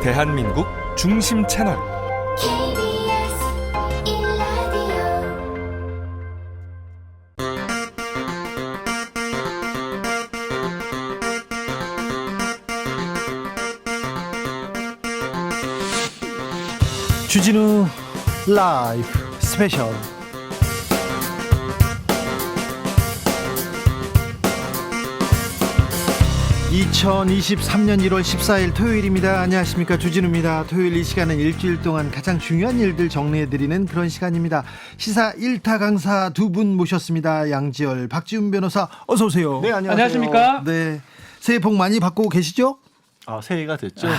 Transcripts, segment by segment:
대한민국 중심 채널 KBS 1라디오 주진우 라이브 스페셜. (2023년 1월 14일) 토요일입니다. 안녕하십니까, 주진우입니다. 토요일 이 시간은 일주일 동안 가장 중요한 일들 정리해드리는 그런 시간입니다. 시사 1타 강사 두 분 모셨습니다. 양지열, 박지훈 변호사, 어서 오세요. 네, 안녕하세요. 안녕하십니까? 네, 새해 복 많이 받고 계시죠? 아, 새해가 됐죠. 네.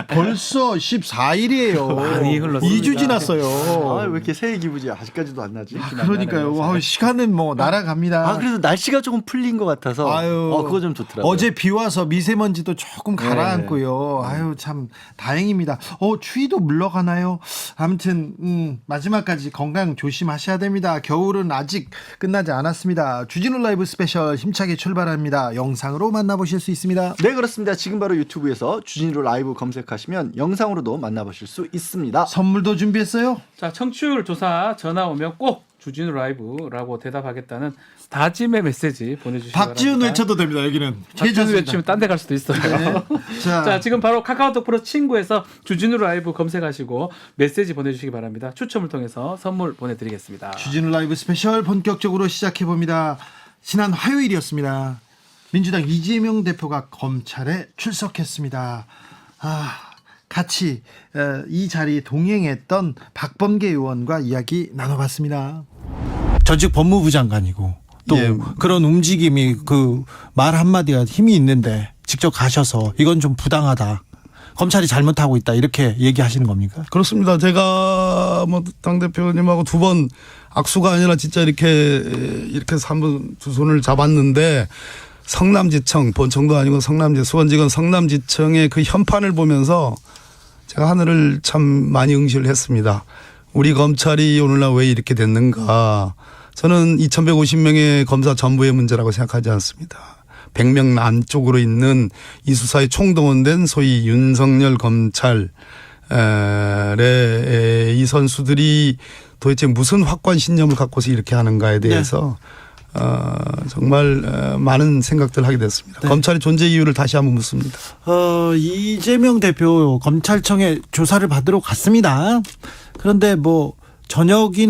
벌써 14일이에요. 많이 흘렀습니다. 2주 지났어요. 아, 왜 이렇게 새해 기분이 아직까지도 안 나지? 그러니까요. 시간은 뭐 날아갑니다. 아, 그래도 날씨가 조금 풀린 것 같아서. 아유, 그거 좀 좋더라고요. 어제 비 와서 미세먼지도 조금 가라앉고요. 아유, 참 다행입니다. 추위도 물러가나요? 아무튼 마지막까지 건강 조심하셔야 됩니다. 겨울은 아직 끝나지 않았습니다. 주진우 라이브 스페셜 힘차게 출발합니다. 영상으로 만나보실 수 있습니다. 네, 그렇습니다. 지금 바로 유튜브에서 주진우 라이브 검색하시면 영상으로도 만나보실 수 있습니다. 선물도 준비했어요? 자, 청취율 조사 전화 오면 꼭 주진우 라이브라고 대답하겠다는 다짐의 메시지 보내주시기 박지훈 바랍니다. 외쳐도 됩니다. 여기는 박지훈 외치면 딴 데 갈 수도 있어요. 네. 자, 지금 바로 카카오톡 프로 친구에서 주진우 라이브 검색하시고 메시지 보내주시기 바랍니다. 추첨을 통해서 선물 보내드리겠습니다. 주진우 라이브 스페셜 본격적으로 시작해봅니다. 지난 화요일이었습니다. 민주당 이재명 대표가 검찰에 출석했습니다. 같이 이 자리에 동행했던 박범계 의원과 이야기 나눠봤습니다. 전직 법무부 장관이고 또 그런 움직임이 그 말 한마디가 힘이 있는데 직접 가셔서 이건 좀 부당하다, 검찰이 잘못하고 있다, 이렇게 얘기하시는 겁니까? 그렇습니다. 제가 뭐 당대표님하고 두 번 악수가 아니라 진짜 이렇게 한번 두 손을 잡았는데, 성남지청, 본청도 아니고 수원지검 성남지청의 그 현판을 보면서 제가 하늘을 참 많이 응시를 했습니다. 우리 검찰이 오늘날 왜 이렇게 됐는가. 저는 2150명의 검사 전부의 문제라고 생각하지 않습니다. 100명 안쪽으로 있는 이 수사에 총동원된 소위 윤석열 검찰의 이 선수들이 도대체 무슨 확고한 신념을 갖고서 이렇게 하는가에 대해서 정말 많은 생각들을 하게 됐습니다. 네. 검찰의 존재 이유를 다시 한번 묻습니다. 이재명 대표 검찰청에 조사를 받으러 갔습니다. 그런데 뭐 저녁에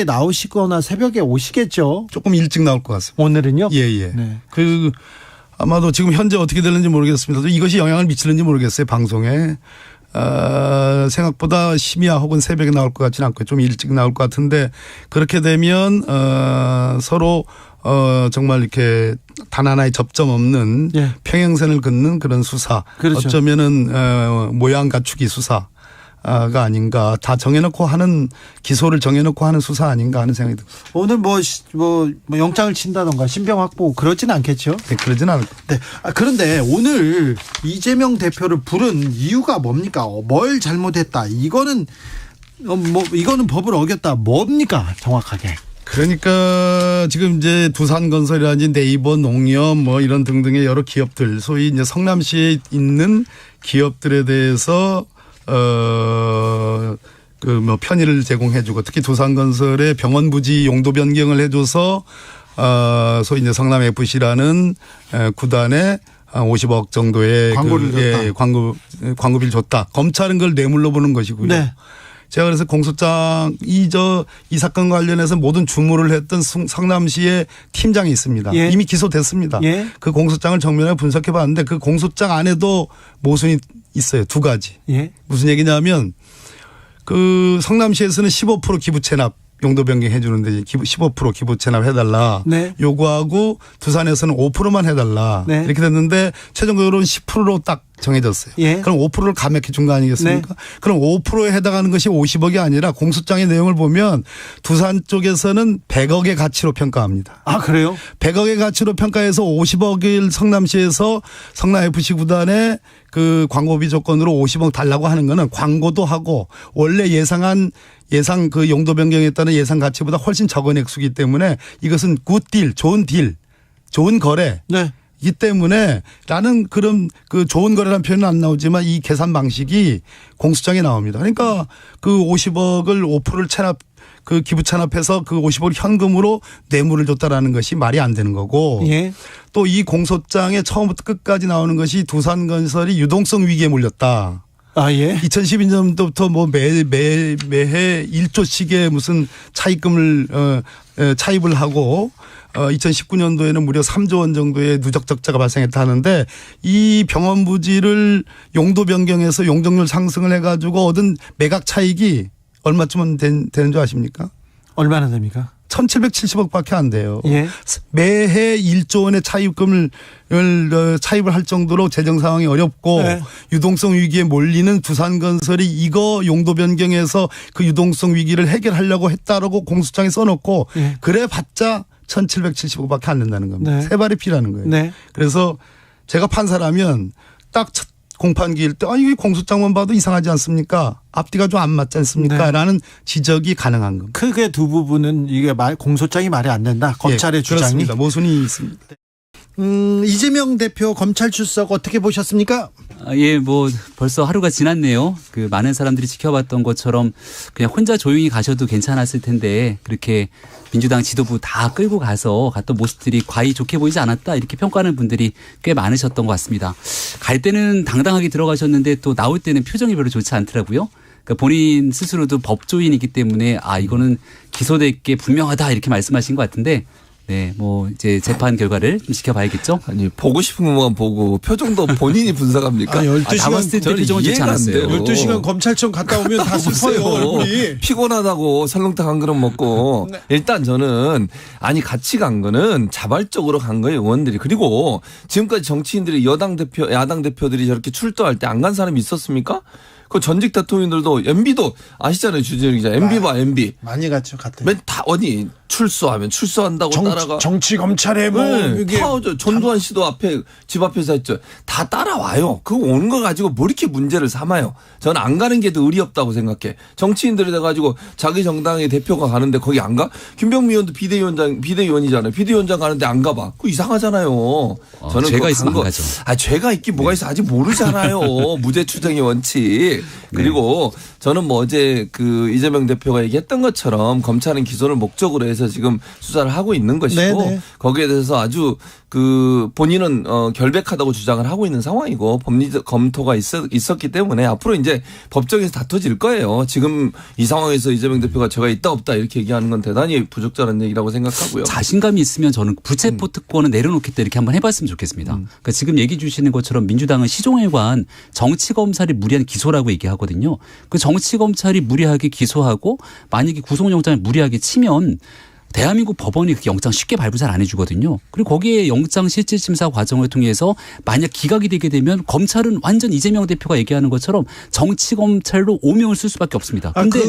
나오시거나 새벽에 오시겠죠? 조금 일찍 나올 것 같습니다. 오늘은요? 예. 네. 아마도 지금 현재 어떻게 되는지 모르겠습니다. 이것이 영향을 미치는지 모르겠어요, 방송에. 생각보다 심야 혹은 새벽에 나올 것 같지는 않고 좀 일찍 나올 것 같은데, 그렇게 되면 서로 정말 이렇게 단 하나의 접점 없는 평행선을 긋는 그런 수사, 그렇죠. 어쩌면은 모양 갖추기 수사가 아닌가, 다 정해놓고 하는, 기소를 정해놓고 하는 수사 아닌가 하는 생각이 듭니다. 오늘 뭐 영장을 친다던가 신병 확보 그러진 않겠죠? 네, 그러진 않을 겁니다. 네. 그런데 오늘 이재명 대표를 부른 이유가 뭡니까? 뭘 잘못했다, 이거는 법을 어겼다, 뭡니까 정확하게? 그러니까 지금 이제 두산건설이라든지 네이버 농협 뭐 이런 등등의 여러 기업들, 소위 이제 성남시에 있는 기업들에 대해서 편의를 제공해주고, 특히 두산건설의 병원 부지 용도 변경을 해줘서 소위 이제 성남 FC라는 구단에 50억 정도의 광고를 줬다. 광고비를 줬다. 검찰은 그걸 뇌물로 보는 것이고요. 네. 제가 그래서 공소장 이 사건 관련해서 모든 주무를 했던 성남시의 팀장이 있습니다. 예. 이미 기소됐습니다. 예. 그 공소장을 정면에 분석해 봤는데 그 공소장 안에도 모순이 있어요. 두 가지. 예. 무슨 얘기냐면 그 성남시에서는 15% 기부 체납 용도 변경해 주는데 15% 기부 체납 해달라 네. 요구하고, 두산에서는 5%만 해달라 네. 이렇게 됐는데 최종적으로는 10%로 딱 정해졌어요. 예. 그럼 5%를 감액해 준 거 아니겠습니까? 네. 그럼 5%에 해당하는 것이 50억이 아니라 공소장의 내용을 보면 두산 쪽에서는 100억의 가치로 평가합니다. 아, 그래요? 100억의 가치로 평가해서 50억을 성남시에서 성남FC 구단에 그 광고비 조건으로 50억 달라고 하는 거는 광고도 하고 원래 예상 그 용도 변경했다는 예상 가치보다 훨씬 적은 액수이기 때문에 이것은 굿딜, 좋은 거래. 네. 이 때문에 나는 그런 그 좋은 거래라는 표현은 안 나오지만 이 계산 방식이 공소장에 나옵니다. 그러니까 그 50억을 5%를 그 기부 찬합해서 그 50억을 현금으로 뇌물을 줬다라는 것이 말이 안 되는 거고 예. 또 이 공소장에 처음부터 끝까지 나오는 것이 두산건설이 유동성 위기에 몰렸다. 아, 예. 2012년도부터 뭐 매해 1조씩의 무슨 차입금을 차입을 하고 2019년도에는 무려 3조 원 정도의 누적 적자가 발생했다 하는데 이 병원 부지를 용도 변경해서 용적률 상승을 해가지고 얻은 매각 차익이 얼마쯤은 되는 줄 아십니까? 얼마나 됩니까? 1770억밖에 안 돼요. 예. 매해 1조 원의 차입금을 차입을 할 정도로 재정 상황이 어렵고 네. 유동성 위기에 몰리는 두산건설이 이거 용도 변경해서 그 유동성 위기를 해결하려고 했다라고 공소장에 써놓고 예. 그래 봤자 1770억밖에 안 된다는 겁니다. 네. 세 발이 피라는 거예요. 네. 그래서 제가 판사라면 딱 첫 공판기일 때 아니 이게 공소장만 봐도 이상하지 않습니까? 앞뒤가 좀 안 맞지 않습니까? 네. 라는 지적이 가능한 겁니다. 크게 두 부분은 이게 공소장이 말이 안 된다. 검찰의 예, 주장이. 그렇습니다. 모순이 있습니다. 이재명 대표 검찰 출석 어떻게 보셨습니까? 예, 뭐 벌써 하루가 지났네요. 그 많은 사람들이 지켜봤던 것처럼 그냥 혼자 조용히 가셔도 괜찮았을 텐데 그렇게 민주당 지도부 다 끌고 가서 갔던 모습들이 과히 좋게 보이지 않았다 이렇게 평가하는 분들이 꽤 많으셨던 것 같습니다. 갈 때는 당당하게 들어가셨는데 또 나올 때는 표정이 별로 좋지 않더라고요. 그러니까 본인 스스로도 법조인이기 때문에 아 이거는 기소될 게 분명하다 이렇게 말씀하신 것 같은데 네, 뭐 이제 재판 결과를 좀 지켜봐야겠죠. 아니 보고 싶은 것만 보고 표정도 본인이 분석합니까? 12시간 나 봤을 때 저는 표정은 좋지 이해가 안 않았어요. 돼요. 12시간 검찰청 갔다 오면 다 슬퍼요, 얼굴이. 피곤하다고 설렁탕 한 그릇 먹고 일단 저는 아니 같이 간 거는 자발적으로 간 거예요 의원들이. 그리고 지금까지 정치인들이 여당 대표 야당 대표들이 저렇게 출두할 때 안 간 사람이 있었습니까? 그 전직 대통령들도 MB도 아시잖아요 주진우 기자. MB 봐 MB. 많이 갔죠, 갔다. 맨 다 어디 출소하면 출소한다고 따라가. 정치 검찰에 뭐 네, 이게 전두환 씨도 앞에 집 앞에서 했죠. 다 따라와요. 그거 오는 거 가지고 뭐 이렇게 문제를 삼아요. 저는 안 가는 게 더 의리 없다고 생각해. 정치인들이 돼가지고 자기 정당의 대표가 가는데 거기 안 가? 김병미 의원도 비대위원이잖아요. 비대위원장 가는데 안 가봐. 그거 이상하잖아요. 저는 죄가 그거 있으면 간 안 가죠. 아 죄가 있긴 뭐가 있어 아직 모르잖아요. 무죄 추정의 원칙. 그리고 저는 뭐 어제 그 이재명 대표가 얘기했던 것처럼 검찰은 기소를 목적으로 해서 지금 수사를 하고 있는 것이고 네네. 거기에 대해서 아주 그 본인은 결백하다고 주장을 하고 있는 상황이고 법리적 검토가 있었기 때문에 앞으로 이제 법정에서 다퉈질 거예요. 지금 이 상황에서 이재명 대표가 제가 있다 없다 이렇게 얘기하는 건 대단히 부적절한 얘기라고 생각하고요. 자신감이 있으면 저는 불체포 특권은 내려놓겠다 이렇게 한번 해봤으면 좋겠습니다. 그러니까 지금 얘기 주시는 것처럼 민주당은 시종에 관한 정치검찰이 무리한 기소라고 얘기하거든요. 그 정치검찰이 무리하게 기소하고 만약에 구속영장을 무리하게 치면 대한민국 법원이 그 영장 쉽게 발부 잘 안 해주거든요. 그리고 거기에 영장 실질심사 과정을 통해서 만약 기각이 되게 되면 검찰은 완전 이재명 대표가 얘기하는 것처럼 정치검찰로 오명을 쓸 수밖에 없습니다. 근데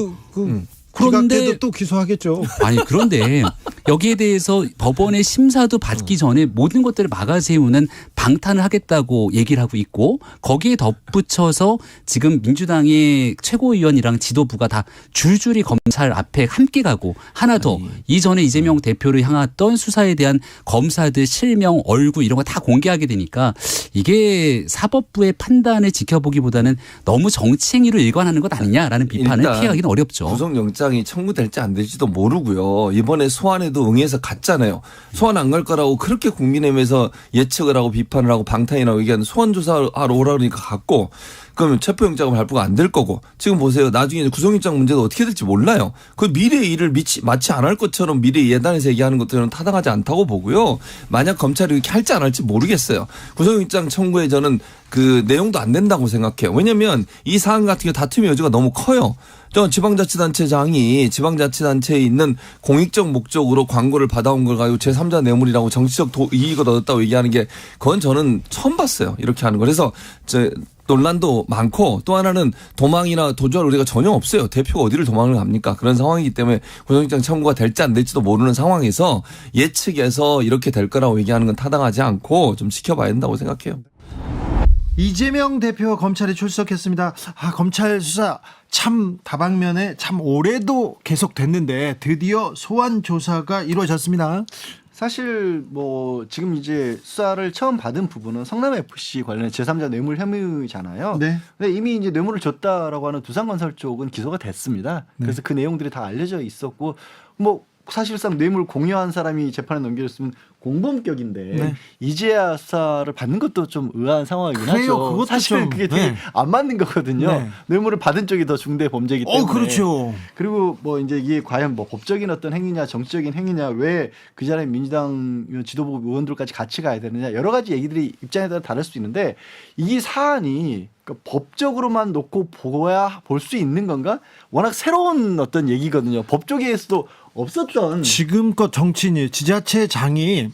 그런데 기각돼도 또 기소하겠죠. 아니 그런데 여기에 대해서 법원의 심사도 받기 전에 모든 것들을 막아세우는 방탄을 하겠다고 얘기를 하고 있고 거기에 덧붙여서 지금 민주당의 최고위원이랑 지도부가 다 줄줄이 검찰 앞에 함께 가고 하나 더 이전에 이재명 대표를 향했던 수사에 대한 검사들 실명 얼굴 이런 거 다 공개하게 되니까 이게 사법부의 판단을 지켜보기보다는 너무 정치행위로 일관하는 것 아니냐라는 비판을 피하기는 어렵죠. 구속영장이 청구될지 안 될지도 모르고요. 이번에 소환에도 응해서 갔잖아요. 소환 안 갈 거라고 그렇게 국민의힘에서 예측을 하고 비판을 하고 방탄이라고 얘기하는 소환 조사하러 오라 그러니까 갔고 그러면 체포영장은 발부가 안 될 거고 지금 보세요. 나중에 구속영장 문제가 어떻게 될지 몰라요. 그 미래의 일을 마치 안 할 것처럼 미래 예단에서 얘기하는 것들은 타당하지 않다고 보고요. 만약 검찰이 이렇게 할지 안 할지 모르겠어요. 구속영장 청구에 저는 그 내용도 안 된다고 생각해요. 왜냐하면 이 사안 같은 게 다툼의 여지가 너무 커요. 저 지방자치단체장이 지방자치단체에 있는 공익적 목적으로 광고를 받아온 걸 가지고 제3자 뇌물이라고 정치적 이익을 얻었다고 얘기하는 게 그건 저는 처음 봤어요. 이렇게 하는 거. 그래서 논란도 많고 또 하나는 도망이나 도주할 우리가 전혀 없어요. 대표가 어디를 도망을 갑니까? 그런 상황이기 때문에 구속영장 청구가 될지 안 될지도 모르는 상황에서 예측해서 이렇게 될 거라고 얘기하는 건 타당하지 않고 좀 지켜봐야 된다고 생각해요. 이재명 대표가 검찰에 출석했습니다. 검찰 수사 참 다방면에 참 오래도 계속됐는데 드디어 소환 조사가 이루어졌습니다. 사실 뭐 지금 이제 수사를 처음 받은 부분은 성남 FC 관련해 제3자 뇌물 혐의잖아요. 네. 근데 이미 이제 뇌물을 줬다라고 하는 두산건설 쪽은 기소가 됐습니다. 그래서 그 내용들이 다 알려져 있었고 뭐 사실상 뇌물 공유한 사람이 재판에 넘겨졌으면 공범격인데 네. 이제야 수사를 받는 것도 좀 의아한 상황이긴 그래요. 하죠. 그것도 사실 좀, 그게 되게 네. 안 맞는 거거든요. 네. 뇌물을 받은 쪽이 더 중대 범죄이기 때문에. 그렇죠. 그리고 뭐 이제 이게 과연 뭐 법적인 어떤 행위냐 정치적인 행위냐 왜 그 자리에 민주당 지도부 의원들까지 같이 가야 되느냐 여러 가지 얘기들이 입장에 따라 다를 수 있는데 이 사안이 그러니까 법적으로만 놓고 볼 수 있는 건가? 워낙 새로운 어떤 얘기거든요. 법조계에서도 없었던 지금껏 정치인이 지자체장이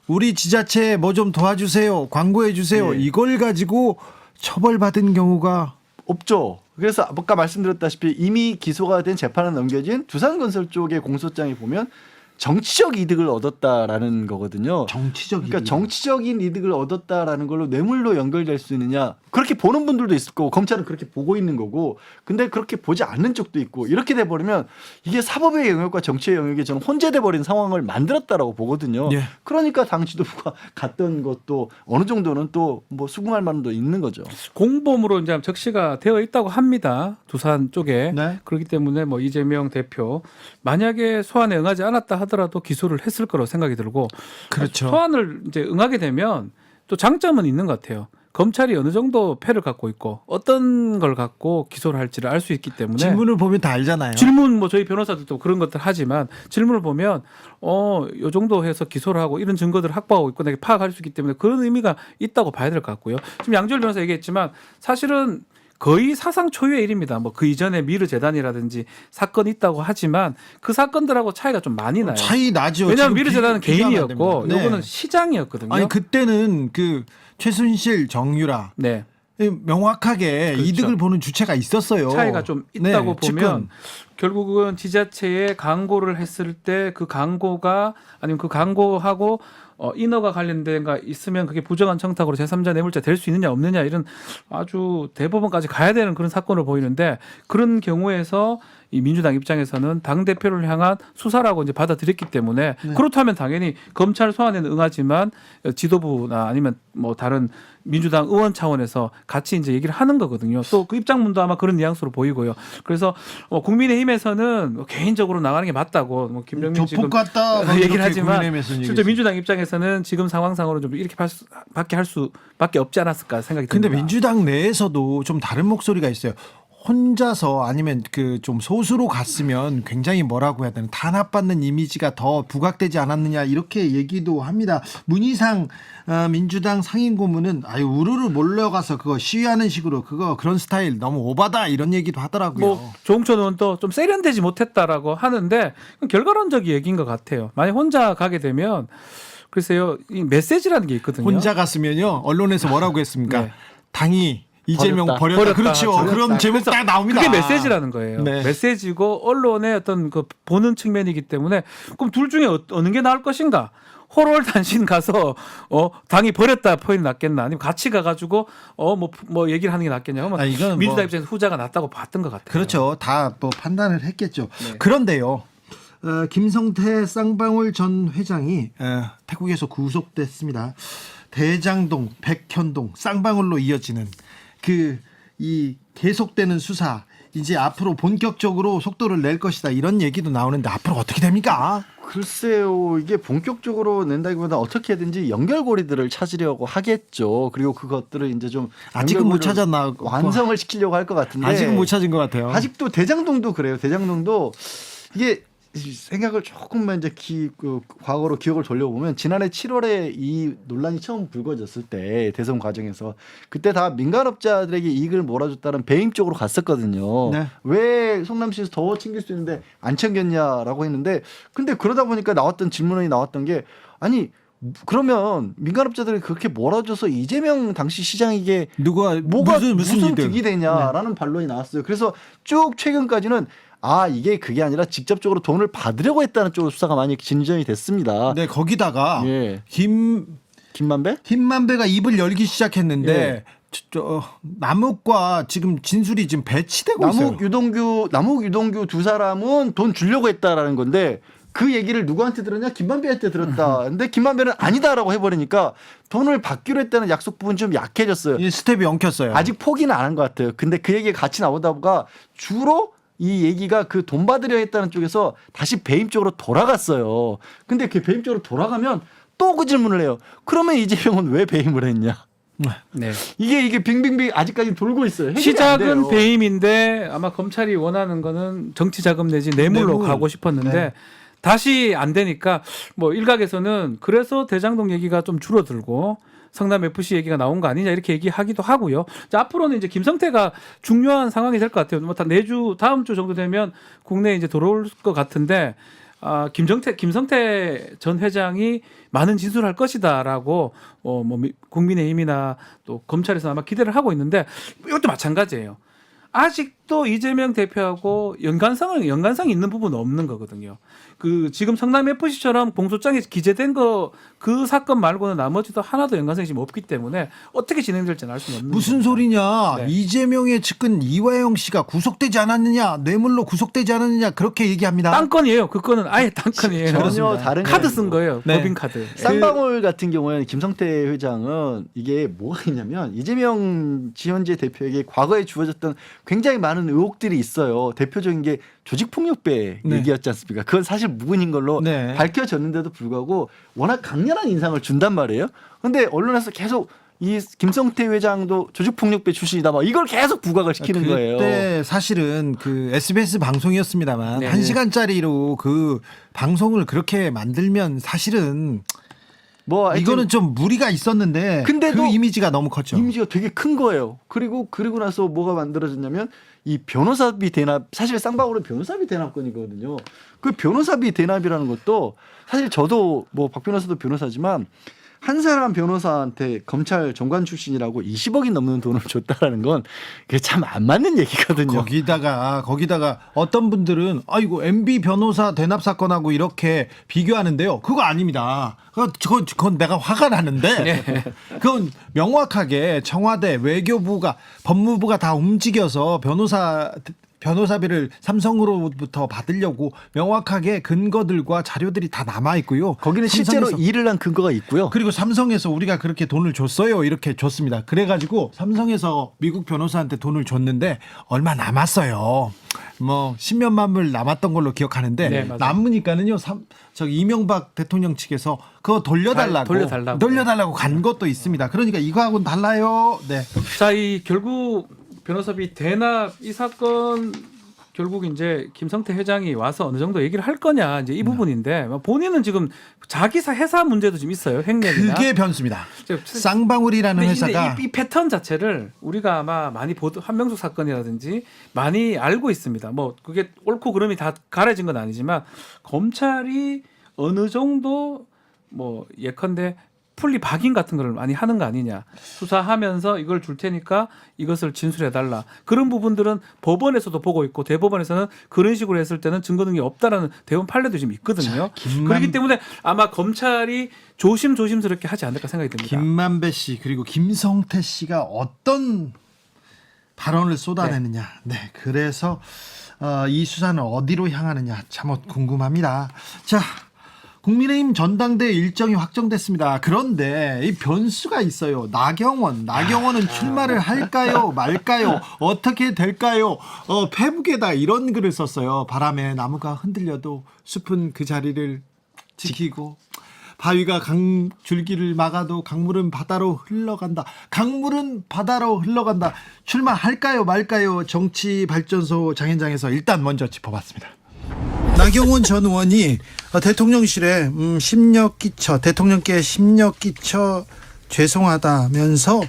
우리 지자체 뭐 좀 도와주세요. 광고해 주세요. 네. 이걸 가지고 처벌받은 경우가 없죠. 그래서 아까 말씀드렸다시피 이미 기소가 된 재판에 넘겨진 두산건설 쪽의 공소장에 보면 정치적 이득을 얻었다라는 거거든요. 정치적 그러니까 이득. 정치적인 이득을 얻었다라는 걸로 뇌물로 연결될 수 있느냐 그렇게 보는 분들도 있을 거고 검찰은 그렇게 보고 있는 거고 근데 그렇게 보지 않는 쪽도 있고 이렇게 돼버리면 이게 사법의 영역과 정치의 영역이 저는 혼재돼 버린 상황을 만들었다라고 보거든요. 예. 그러니까 당 지도부가 갔던 것도 어느 정도는 또 뭐 수긍할 만도 있는 거죠. 공범으로 이제 적시가 되어 있다고 합니다. 두산 쪽에. 네. 그렇기 때문에 뭐 이재명 대표 만약에 소환에 응하지 않았다 하더라도 기소를 했을 거라고 생각이 들고 그렇죠. 소환을 이제 응하게 되면 또 장점은 있는 것 같아요. 검찰이 어느 정도 패를 갖고 있고 어떤 걸 갖고 기소를 할지를 알 수 있기 때문에 질문을 보면 다 알잖아요. 질문 뭐 저희 변호사들도 그런 것들 하지만 질문을 보면 요 정도 해서 기소를 하고 이런 증거들을 확보하고 있고 내가 파악할 수 있기 때문에 그런 의미가 있다고 봐야 될 것 같고요. 지금 양지열 변호사 얘기했지만 사실은 거의 사상 초유의 일입니다. 뭐 그 이전에 미르 재단이라든지 사건이 있다고 하지만 그 사건들하고 차이가 좀 많이 나요. 차이 나죠. 왜냐하면 지금 미르 재단은 비교하면 안 개인이었고 됩니다. 네. 요거는 시장이었거든요. 아니 그때는 그 최순실, 정유라 네. 명확하게 그렇죠. 이득을 보는 주체가 있었어요. 차이가 좀 있다고 네, 보면 결국은 지자체에 광고를 했을 때 그 광고가 아니면 그 광고하고 인허가 관련된 거 있으면 그게 부정한 청탁으로 제3자 뇌물죄 될 수 있느냐 없느냐 이런 아주 대법원까지 가야 되는 그런 사건을 보이는데 그런 경우에서 이 민주당 입장에서는 당 대표를 향한 수사라고 이제 받아들였기 때문에 그렇다면 당연히 검찰 소환에는 응하지만 지도부나 아니면 뭐 다른 민주당 의원 차원에서 같이 이제 얘기를 하는 거거든요. 또 그 입장문도 아마 그런 뉘앙스로 보이고요. 그래서 국민의힘에서는 개인적으로 나가는 게 맞다고 뭐 김병민 지금 조폭 같다 막 얘기를 이렇게 하지만 국민의힘에서는 실제 얘기했어요. 민주당 입장에서는 지금 상황상으로 좀 이렇게 밖에 할 수밖에 없지 않았을까 생각이 근데 듭니다. 민주당 내에서도 좀 다른 목소리가 있어요. 혼자서 아니면 그 좀 소수로 갔으면 굉장히 뭐라고 해야 되나 탄압받는 이미지가 더 부각되지 않았느냐 이렇게 얘기도 합니다. 문희상 민주당 상임고문은 아유 우르르 몰려가서 그거 시위하는 식으로 그런 스타일 너무 오바다 이런 얘기도 하더라고요. 뭐 조홍천 의원도 좀 세련되지 못했다라고 하는데 결과론적 얘기인 것 같아요. 만약 혼자 가게 되면 글쎄요 이 메시지라는 게 있거든요. 혼자 갔으면요 언론에서 뭐라고 했습니까? 네. 당이 이재명 버렸다. 버렸다. 그렇죠. 버렸다. 그럼 제목 딱 나옵니다. 그게 메시지라는 거예요. 네. 메시지고 언론의 어떤 그 보는 측면이기 때문에 그럼 둘 중에 어느 게 나을 것인가? 호롤단신 가서 당이 버렸다 표현이 낫겠나? 아니면 같이 가가지고 뭐 얘기를 하는 게 낫겠냐? 하면 이건 민주당 뭐- 입장에서 후자가 낫다고 봤던 것 같아요. 그렇죠. 다 뭐 판단을 했겠죠. 네. 그런데요. 김성태 쌍방울 전 회장이 태국에서 구속됐습니다. 대장동, 백현동, 쌍방울로 이어지는 이 계속되는 수사 이제 앞으로 본격적으로 속도를 낼 것이다 이런 얘기도 나오는데 앞으로 어떻게 됩니까? 글쎄요, 이게 본격적으로 낸다기보다 어떻게든지 연결고리들을 찾으려고 하겠죠. 그리고 그것들을 이제 좀 아직은 못 연결고리를 찾았나? 완성을 시키려고 할 것 같은데 아직은 못 찾은 것 같아요. 아직도 대장동도 그래요. 대장동도 이게 생각을 조금만 이제 과거로 기억을 돌려보면 지난해 7월에 이 논란이 처음 불거졌을 때 대선 과정에서 그때 다 민간업자들에게 이익을 몰아줬다는 배임 쪽으로 갔었거든요. 네. 왜 성남시에서 더 챙길 수 있는데 안 챙겼냐라고 했는데 근데 그러다 보니까 나왔던 질문이 나왔던 게 아니 그러면 민간업자들이 그렇게 몰아줘서 이재명 당시 시장에게 뭐가 무슨 이득? 득이 되냐라는 반론이 나왔어요. 그래서 쭉 최근까지는 이게 그게 아니라 직접적으로 돈을 받으려고 했다는 쪽으로 수사가 많이 진전이 됐습니다. 네, 거기다가 예. 김만배가 김만배? 입을 열기 시작했는데 예. 남욱과 지금 진술이 지금 배치되고 있어요. 남욱 유동규 두 사람은 돈 주려고 했다라는 건데 그 얘기를 누구한테 들었냐? 김만배한테 들었다. 근데 김만배는 아니다라고 해버리니까 돈을 받기로 했다는 약속 부분 좀 약해졌어요. 이 스텝이 엉켰어요. 아직 포기는 안 한 것 같아요. 근데 그 얘기가 같이 나오다 보니까 주로 이 얘기가 그 돈 받으려 했다는 쪽에서 다시 배임 쪽으로 돌아갔어요. 근데 그 배임 쪽으로 돌아가면 또 그 질문을 해요. 그러면 이재명은 왜 배임을 했냐? 네. 이게 빙빙빙 아직까지 돌고 있어요. 해결이 안 시작은 돼요. 배임인데 아마 검찰이 원하는 거는 정치 자금 내지 뇌물로 뇌물. 가고 싶었는데 네. 다시 안 되니까 뭐 일각에서는 그래서 대장동 얘기가 좀 줄어들고 성남 FC 얘기가 나온 거 아니냐 이렇게 얘기하기도 하고요. 자, 앞으로는 이제 김성태가 중요한 상황이 될 것 같아요. 뭐 내주 다음 주 정도 되면 국내에 이제 들어올 것 같은데 김성태 전 회장이 많은 진술을 할 것이다라고 뭐 국민의힘이나 또 검찰에서 아마 기대를 하고 있는데 이것도 마찬가지예요. 아직도 이재명 대표하고 연관성이 있는 부분은 없는 거거든요. 그 지금 성남 FC처럼 공소장에 기재된 거 그 사건 말고는 나머지도 하나도 연관성이 지금 없기 때문에 어떻게 진행될지는 알 수는 없는 무슨 겁니다. 소리냐? 네. 이재명의 측근 이화영 씨가 구속되지 않았느냐? 뇌물로 구속되지 않았느냐? 그렇게 얘기합니다. 딴건이에요. 그 건은 아예 딴건이에요. 전혀 다른 카드 거예요. 쓴 거예요. 네. 법인 카드. 쌍방울 같은 경우에는 김성태 회장은 이게 뭐가 있냐면 이재명 지현재 대표에게 과거에 주어졌던 굉장히 많은 의혹들이 있어요. 대표적인 게 조직폭력배 네. 얘기였지 않습니까? 그건 사실 무근인 걸로 네. 밝혀졌는데도 불구하고 워낙 강렬한 인상을 준단 말이에요. 그런데 언론에서 계속 이 김성태 회장도 조직폭력배 출신이다. 막 이걸 계속 부각을 시키는 거예요. 그때 사실은 그 SBS 방송이었습니다만 네. 1시간짜리로 그 방송을 그렇게 만들면 사실은 뭐 하여튼 이거는 좀 무리가 있었는데 근데도 그 이미지가 너무 컸죠. 이미지가 되게 큰 거예요. 그리고 나서 뭐가 만들어졌냐면 이 변호사비 대납, 사실 쌍방울은 변호사비 대납건이거든요. 그 변호사비 대납이라는 것도 사실 저도 뭐 박 변호사도 변호사지만 한 사람 변호사한테 검찰 정관 출신이라고 20억이 넘는 돈을 줬다라는 건 그게 참 안 맞는 얘기거든요. 거기다가 어떤 분들은 아이고 MB 변호사 대납 사건하고 이렇게 비교하는데요. 그거 아닙니다. 그건 내가 화가 나는데 그건 명확하게 청와대 외교부가 법무부가 다 움직여서 변호사비를 삼성으로부터 받으려고 명확하게 근거들과 자료들이 다 남아 있고요. 거기는 실제로 삼성에서 일을 한 근거가 있고요. 그리고 삼성에서 우리가 그렇게 돈을 줬어요. 이렇게 줬습니다. 그래가지고 삼성에서 미국 변호사한테 돈을 줬는데 얼마 남았어요. 뭐 10몇만 불 남았던 걸로 기억하는데 네, 맞아요. 남으니까는요. 저기 이명박 대통령 측에서 그거 돌려달라고 간 것도 있습니다. 그러니까 이거하고는 달라요. 네. 자, 이 결국 변호사비 대납 이 사건 결국 이제 김성태 회장이 와서 어느 정도 얘기를 할 거냐 이제 이 부분인데 본인은 지금 자기 회사 문제도 좀 있어요. 횡령이나. 그게 변수입니다. 쌍방울이라는 근데 회사가 이 패턴 자체를 우리가 아마 많이 한명숙 사건이라든지 많이 알고 있습니다. 뭐 그게 옳고 그름이 다 가려진 건 아니지만 검찰이 어느 정도 뭐 예컨대 풀리 박인 같은 걸 많이 하는 거 아니냐. 수사하면서 이걸 줄 테니까 이것을 진술해달라. 그런 부분들은 법원에서도 보고 있고 대법원에서는 그런 식으로 했을 때는 증거 등이 없다라는 대법원 판례도 지금 있거든요. 그렇기 때문에 아마 검찰이 조심스럽게 하지 않을까 생각이 듭니다. 김만배 씨 그리고 김성태 씨가 어떤 발언을 쏟아내느냐. 네. 그래서 이 수사는 어디로 향하느냐 참 궁금합니다. 자. 국민의힘 전당대회 일정이 확정됐습니다. 그런데 이 변수가 있어요. 나경원은 출마를 할까요? 말까요? 어떻게 될까요? 페북에다 이런 글을 썼어요. 바람에 나무가 흔들려도 숲은 그 자리를 지키고 바위가 줄기를 막아도 강물은 바다로 흘러간다. 출마할까요? 말까요? 정치발전소 장현장에서 일단 먼저 짚어봤습니다. 나경원 전 의원이 대통령실에 대통령께 심력 끼쳐 죄송하다면서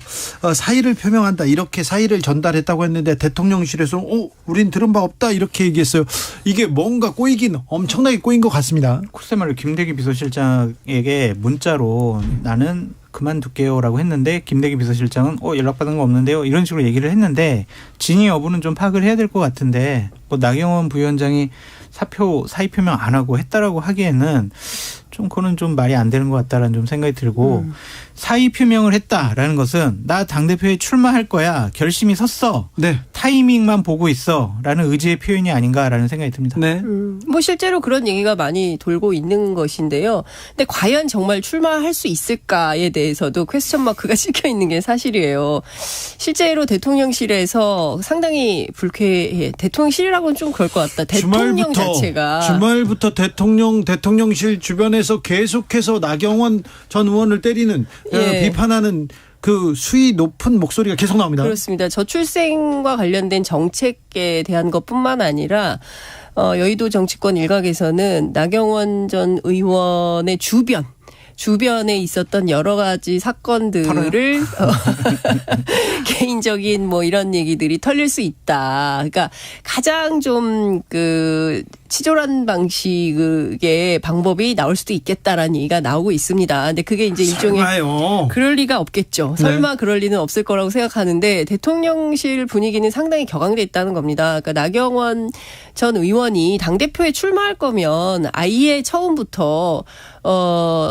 사의를 표명한다 이렇게 사의를 전달했다고 했는데 대통령실에서 우린 들은 바 없다 이렇게 얘기했어요. 이게 뭔가 엄청나게 꼬인 것 같습니다. 글쎄 말로 김대기 비서실장에게 문자로 나는 그만둘게요라고 했는데 김대기 비서실장은 연락받은 거 없는데요 이런 식으로 얘기를 했는데 진위 여부는 좀 파악을 해야 될 것 같은데 뭐 나경원 부위원장이 사의 표명 안 하고 했다라고 하기에는 좀 그거는 좀 말이 안 되는 것 같다라는 좀 생각이 들고 사의 표명을 했다라는 것은 나 당대표에 출마할 거야. 결심이 섰어. 네. 타이밍만 보고 있어라는 의지의 표현이 아닌가라는 생각이 듭니다. 네. 뭐 실제로 그런 얘기가 많이 돌고 있는 것인데요. 근데 과연 정말 출마할 수 있을까에 대해서도 퀘스천 마크가 찍혀 있는 게 사실이에요. 실제로 대통령실에서 상당히 불쾌해. 대통령실이라고는 좀 그럴 것 같다. 대통령 자체가. 주말부터 대통령실 주변에서 계속해서 나경원 전 의원을 때리는 예. 비판하는 그 수위 높은 목소리가 계속 나옵니다. 그렇습니다. 저출생과 관련된 정책에 대한 것뿐만 아니라 여의도 정치권 일각에서는 나경원 전 의원의 주변에 있었던 여러 가지 사건들을 개인적인 뭐 이런 얘기들이 털릴 수 있다. 그러니까 가장 좀 그 치졸한 방식의 방법이 나올 수도 있겠다라는 얘기가 나오고 있습니다. 근데 그게 이제 일종의 설마요. 그럴 리가 없겠죠. 설마 그럴 리는 없을 거라고 생각하는데 대통령실 분위기는 상당히 격앙돼 있다는 겁니다. 그러니까 나경원 전 의원이 당대표에 출마할 거면 아예 처음부터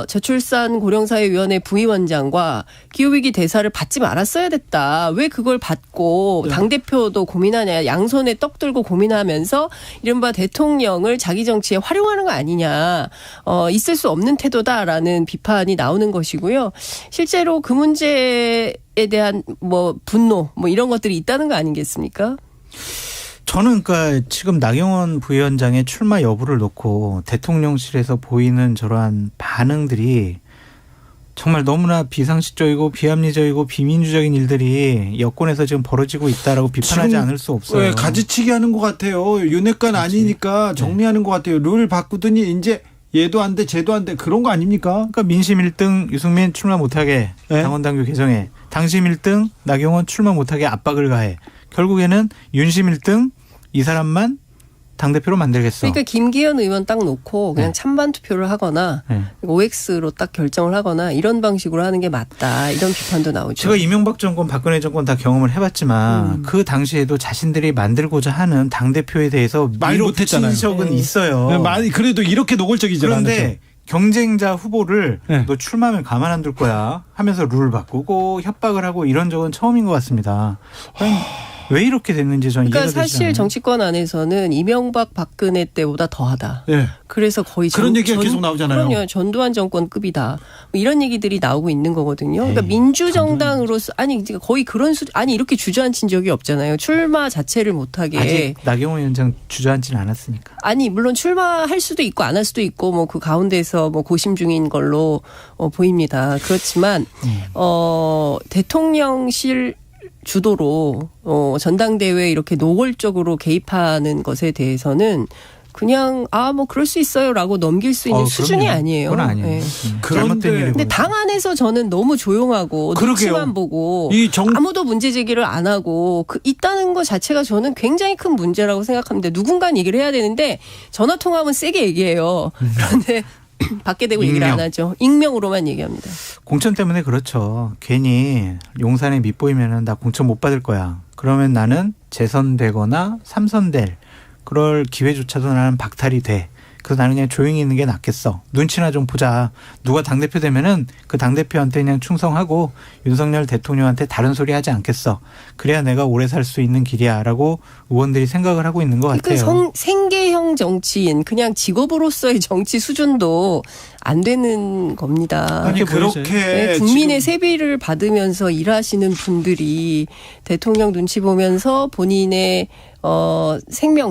저출산 고령사회위원회 부위원장과 기후위기 대사를 받지 말았어야 됐다. 왜 그걸 받고 당대표도 고민하냐. 양손에 떡 들고 고민하면서 이른바 대통령을 자기 정치에 활용하는 거 아니냐. 있을 수 없는 태도다라는 비판이 나오는 것이고요. 실제로 그 문제에 대한 뭐 분노 뭐 이런 것들이 있다는 거 아니겠습니까? 저는 그러니까 지금 나경원 부위원장의 출마 여부를 놓고 대통령실에서 보이는 저러한 반응들이 정말 너무나 비상식적이고 비합리적이고 비민주적인 일들이 여권에서 지금 벌어지고 있다라고 비판하지 지금 않을 수 없어요. 네, 가지치기 하는 것 같아요. 윤핵관 아니니까 정리하는 것 같아요. 룰 바꾸더니 이제 얘도 안 돼, 쟤도 안 돼. 그런 거 아닙니까? 그러니까 민심 1등 유승민 출마 못하게 네. 당원당규 개정해. 당심 1등 나경원 출마 못하게 압박을 가해. 결국에는 윤심 1등 이 사람만 당대표로 만들겠어. 그러니까 김기현 의원 딱 놓고 그냥 네. 찬반 투표를 하거나 네. OX로 딱 결정을 하거나 이런 방식으로 하는 게 맞다. 이런 비판도 나오죠. 제가 이명박 정권, 박근혜 정권 다 경험을 해봤지만 그 당시에도 자신들이 만들고자 하는 당대표에 대해서 말 못했잖아요. 적은 네. 있어요. 많이 그래도 이렇게 노골적이지 않았죠. 그런데 경쟁자 후보를 네. 너 출마하면 가만 안 둘 거야 하면서 룰 바꾸고 협박을 하고 이런 적은 처음인 것 같습니다. 왜 이렇게 됐는지 저는 그러니까 이해가 되지 사실 않아요. 정치권 안에서는 이명박 박근혜 때보다 더하다. 예. 그래서 거의 그런 얘기가 계속 나오잖아요. 그럼요. 전두환 정권급이다. 뭐 이런 얘기들이 나오고 있는 거거든요. 그러니까 민주정당으로서 아니 거의 그런 아니 이렇게 주저앉힌 적이 없잖아요. 출마 자체를 못하게. 아직 나경원 위원장 주저앉지는 않았으니까. 아니 물론 출마할 수도 있고 안 할 수도 있고 뭐 그 가운데서 뭐 고심 중인 걸로 보입니다. 그렇지만 대통령실 주도로 전당대회에 이렇게 노골적으로 개입하는 것에 대해서는 그냥 뭐 그럴 수 있어요라고 넘길 수 있는 수준이 그럼요. 아니에요. 그건 아니에요. 네. 잘못된 일이고. 근데 당 안에서 저는 너무 조용하고 그러게요. 눈치만 보고 이 아무도 문제 제기를 안 하고 있다는 것 자체가 저는 굉장히 큰 문제라고 생각합니다. 누군가 얘기를 해야 되는데 전화 통화하면 세게 얘기해요. 그런데 밖에 대고 얘기를 안 하죠. 익명으로만 얘기합니다. 공천 때문에 그렇죠. 괜히 용산에 밑보이면은 나 공천 못 받을 거야. 그러면 나는 재선되거나 삼선될 그럴 기회조차도 나는 박탈이 돼. 그래서 나는 그냥 조용히 있는 게 낫겠어. 눈치나 좀 보자. 누가 당대표 되면은 그 당대표한테 그냥 충성하고 윤석열 대통령한테 다른 소리 하지 않겠어. 그래야 내가 오래 살 수 있는 길이야라고 의원들이 생각을 하고 있는 것 같아요. 그러니까 생계형 정치인 그냥 직업으로서의 정치 수준도 안 되는 겁니다. 아니 그렇게 네, 국민의 세비를 받으면서 일하시는 분들이 대통령 눈치 보면서 본인의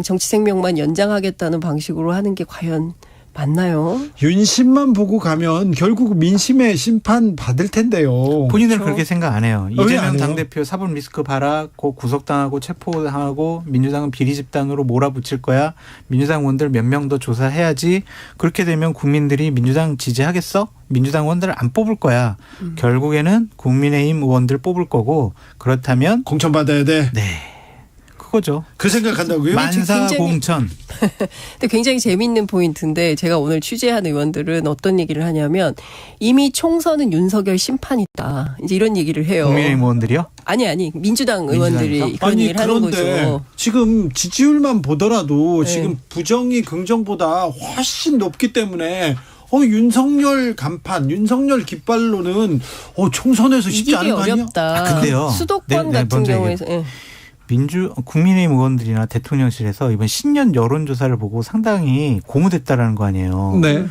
정치 생명만 연장하겠다는 방식으로 하는 게 과연 맞나요? 윤심만 보고 가면 결국 민심의 심판 받을 텐데요. 본인은 그렇죠. 그렇게 생각 안 해요. 왜 안 이재명 해요? 당대표 사법 리스크 봐라. 곧 구속당하고 체포당하고 민주당은 비리 집단으로 몰아붙일 거야. 민주당 의원들 몇 명 더 조사해야지. 그렇게 되면 국민들이 민주당 지지하겠어? 민주당 의원들을 안 뽑을 거야. 결국에는 국민의힘 의원들 뽑을 거고 그렇다면 공천 받아야 돼. 네. 그거죠. 그 생각한다고요? 만사공천. 근데 굉장히 재미있는 포인트인데 제가 오늘 취재한 의원들은 어떤 얘기를 하냐면 이미 총선은 윤석열 심판이다. 이제 이런 얘기를 해요. 국민의힘 의원들이요? 아니 민주당 의원들이 민주당에서? 그런 얘기를 하는 그런데 거죠. 지금 지지율만 보더라도 네. 지금 부정이 긍정보다 훨씬 높기 때문에 윤석열 간판, 윤석열 깃발로는 총선에서 쉽지 이기기 않은 거 아니에요? 어렵다. 근데요. 수도권 네, 같은 먼저 경우에서 예. 국민의힘 의원들이나 대통령실에서 이번 신년 여론조사를 보고 상당히 고무됐다라는 거 아니에요. 네.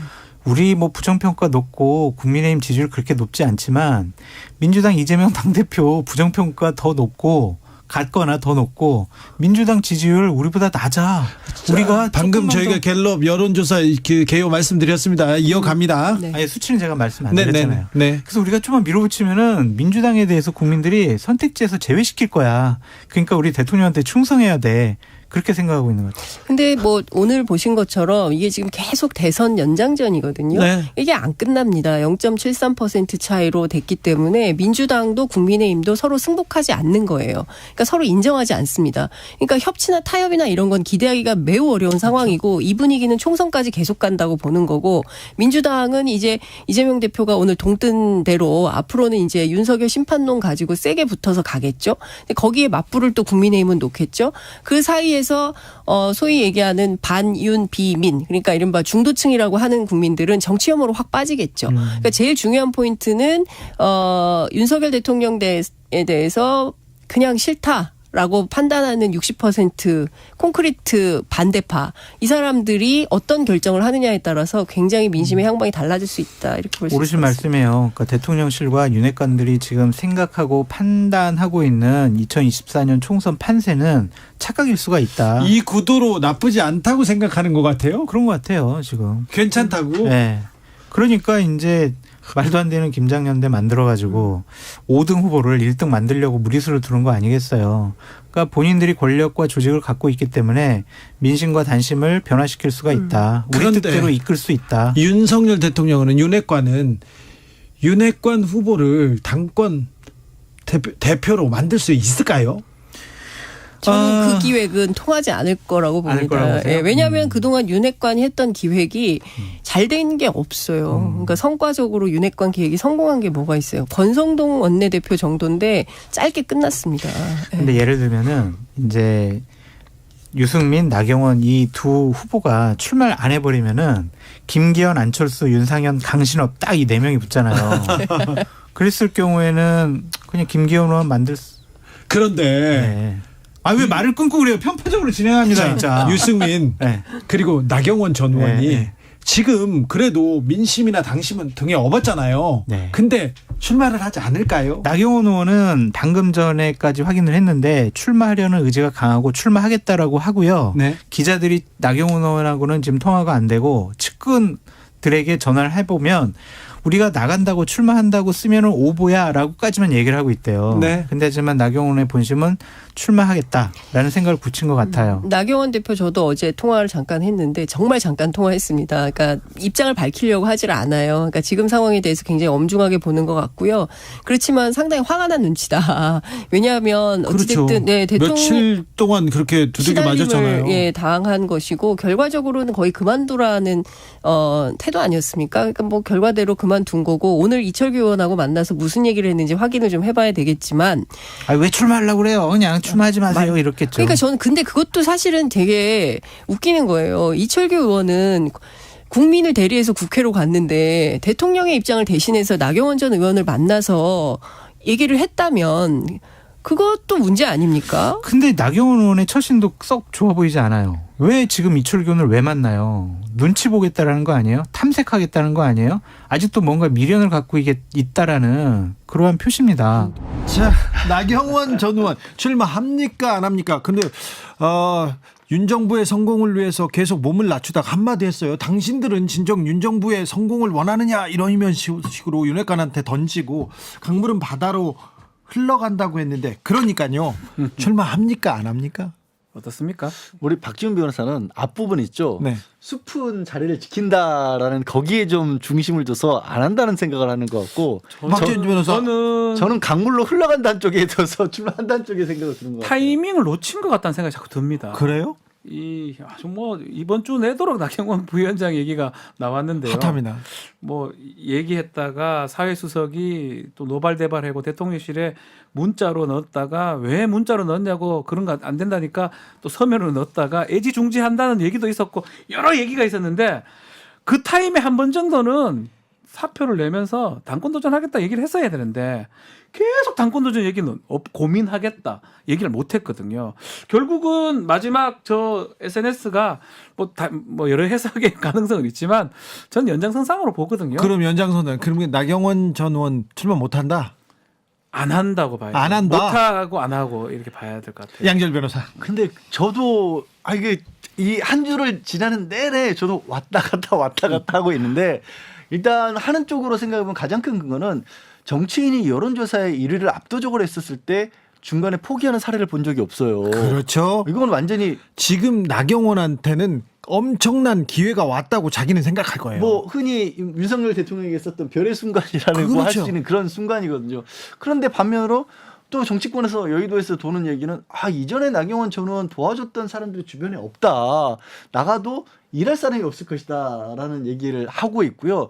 우리 뭐 부정평가 높고 국민의힘 지지율 그렇게 높지 않지만 민주당 이재명 당대표 부정평가 더 높고 같거나 더 높고 민주당 지지율 우리보다 낮아. 우리가 방금 조금만 저희가 더- 갤럽 여론조사 그 개요 말씀드렸습니다. 이어갑니다. 네. 아니 수치는 제가 말씀 안 네, 드렸잖아요. 네. 그래서 우리가 좀만 밀어붙이면은 민주당에 대해서 국민들이 선택지에서 제외시킬 거야. 그러니까 우리 대통령한테 충성해야 돼. 그렇게 생각하고 있는 것 같아요. 근데 뭐 오늘 보신 것처럼 이게 지금 계속 대선 연장전이거든요. 네. 이게 안 끝납니다. 0.73% 차이로 됐기 때문에 민주당도 국민의힘도 서로 승복하지 않는 거예요. 그러니까 서로 인정하지 않습니다. 그러니까 협치나 타협이나 이런 건 기대하기가 매우 어려운 상황이고 이 분위기는 총선까지 계속 간다고 보는 거고 민주당은 이제 이재명 대표가 오늘 동뜬 대로 앞으로는 이제 윤석열 심판론 가지고 세게 붙어서 가겠죠. 근데 거기에 맞불을 또 국민의힘은 놓겠죠. 그 사이에 소위 얘기하는 반윤 비민 그러니까 이른바 중도층이라고 하는 국민들은 정치 혐오로 확 빠지겠죠. 그러니까 제일 중요한 포인트는 윤석열 대통령에 대해서 그냥 싫다라고 판단하는 60% 콘크리트 반대파 이 사람들이 어떤 결정을 하느냐에 따라서 굉장히 민심의 향방이 달라질 수 있다 이렇게 볼 수 있습니다. 오르신 말씀이에요. 그러니까 대통령실과 윤핵관들이 지금 생각하고 판단하고 있는 2024년 총선 판세는 착각일 수가 있다. 이 구도로 나쁘지 않다고 생각하는 것 같아요. 그런 것 같아요. 지금. 괜찮다고. 네. 그러니까 이제 말도 안 되는 김장연대 만들어가지고 5등 후보를 1등 만들려고 무리수를 두는 거 아니겠어요. 그러니까 본인들이 권력과 조직을 갖고 있기 때문에 민심과 단심을 변화시킬 수가 있다. 우리 그런데 뜻대로 이끌 수 있다. 윤석열 대통령은 윤핵관 후보를 당권 대표로 만들 수 있을까요? 저는 그 기획은 통하지 않을 거라고 않을 봅니다. 거라고 보세요? 예, 왜냐하면 그동안 윤핵관이 했던 기획이 잘 된 게 없어요. 그러니까 성과적으로 윤핵관 기획이 성공한 게 뭐가 있어요. 권성동 원내대표 정도인데 짧게 끝났습니다. 예. 근데 예를 들면은 이제 유승민, 나경원 이 두 후보가 출마를 안 해버리면은 김기현, 안철수, 윤상현, 강신업 딱 이 네 명이 붙잖아요. 그랬을 경우에는 그냥 김기현만 만들 수. 그런데 네. 아 왜 말을 끊고 그래요? 편파적으로 진행합니다, 진짜. 유승민 네. 그리고 나경원 전 의원이 네. 지금 그래도 민심이나 당심은 등에 업었잖아요. 네. 근데 출마를 하지 않을까요? 나경원 의원은 방금 전에까지 확인을 했는데 출마하려는 의지가 강하고 출마하겠다라고 하고요. 네. 기자들이 나경원 의원하고는 지금 통화가 안 되고 측근들에게 전화를 해보면 우리가 나간다고 출마한다고 쓰면은 오보야라고까지만 얘기를 하고 있대요. 네. 근데 하지만 나경원의 본심은 출마하겠다라는 생각을 붙인 것 같아요. 나경원 대표 저도 어제 통화를 잠깐 했는데 정말 잠깐 통화했습니다. 그러니까 입장을 밝히려고 하질 않아요. 그러니까 지금 상황에 대해서 굉장히 엄중하게 보는 것 같고요. 그렇지만 상당히 화가 난 눈치다. 왜냐하면 어찌됐든 그렇죠. 네, 대통령 며칠 동안 그렇게 두들겨 맞았잖아요. 예, 당한 것이고 결과적으로는 거의 그만두라는 태도 아니었습니까? 그러니까 뭐 결과대로 그만둔 거고 오늘 이철규 의원하고 만나서 무슨 얘기를 했는지 확인을 좀 해봐야 되겠지만 아, 왜 출마하려고 그래요? 그냥 출마하지 마세요. 이렇겠죠. 그러니까 저는 근데 그것도 사실은 되게 웃기는 거예요. 이철규 의원은 국민을 대리해서 국회로 갔는데 대통령의 입장을 대신해서 나경원 전 의원을 만나서 얘기를 했다면 그것도 문제 아닙니까? 근데 나경원 의원의 처신도 썩 좋아 보이지 않아요. 왜 지금 이철규 의원을 왜 만나요? 눈치 보겠다라는 거 아니에요? 탐색하겠다는 거 아니에요? 아직도 뭔가 미련을 갖고 있다라는 그러한 표시입니다. 자, 나경원 전 의원 출마합니까 안 합니까? 근데 윤 정부의 성공을 위해서 계속 몸을 낮추다가 한마디 했어요. 당신들은 진정 윤 정부의 성공을 원하느냐 이런 식으로 윤핵관한테 던지고 강물은 바다로 흘러간다고 했는데 그러니까요. 출마합니까 안 합니까? 어떻습니까? 우리 박지훈 변호사는 앞부분 있죠. 네. 숲은 자리를 지킨다라는 거기에 좀 중심을 둬서 안 한다는 생각을 하는 것 같고 박지훈 변호사 저는 강물로 흘러간다는 쪽에 둬서 출마한다는 쪽에 생각을 드는 것 같아요. 타이밍을 놓친 것 같다는 생각이 자꾸 듭니다. 그래요? 이 아주 뭐 이번 주 내도록 나경원 부위원장 얘기가 나왔는데요. 핫합니다. 뭐 얘기했다가 사회수석이 또 노발대발하고 대통령실에 문자로 넣었다가 왜 문자로 넣었냐고 그런 거 안 된다니까 또 서면으로 넣었다가 애지중지한다는 얘기도 있었고 여러 얘기가 있었는데 그 타임에 한 번 정도는 사표를 내면서 당권 도전하겠다 얘기를 했어야 되는데 계속 당권 도전 얘기는 고민하겠다 얘기를 못했거든요. 결국은 마지막 저 SNS가 뭐 여러 해석의 가능성은 있지만 전 연장선상으로 보거든요. 그럼 연장선은 그러면 나경원 전 의원 출마 못한다. 안 한다고 봐요. 안 한다? 못하고 안 하고 이렇게 봐야 될 것 같아요. 양절 변호사. 근데 저도 이게 이 한 주를 지나는 내내 저도 왔다 갔다 하고 있는데 일단 하는 쪽으로 생각해보면 가장 큰 근거는 정치인이 여론조사에 1위를 압도적으로 했었을 때 중간에 포기하는 사례를 본 적이 없어요. 그렇죠. 이건 완전히 지금 나경원한테는 엄청난 기회가 왔다고 자기는 생각할 거예요. 뭐 흔히 윤석열 대통령에게 썼던 별의 순간이라는 뭐 할 수 그렇죠. 있는 그런 순간이거든요. 그런데 반면으로 또 정치권에서 여의도에서 도는 얘기는 이전에 나경원 전 의원 도와줬던 사람들이 주변에 없다. 나가도 일할 사람이 없을 것이다 라는 얘기를 하고 있고요.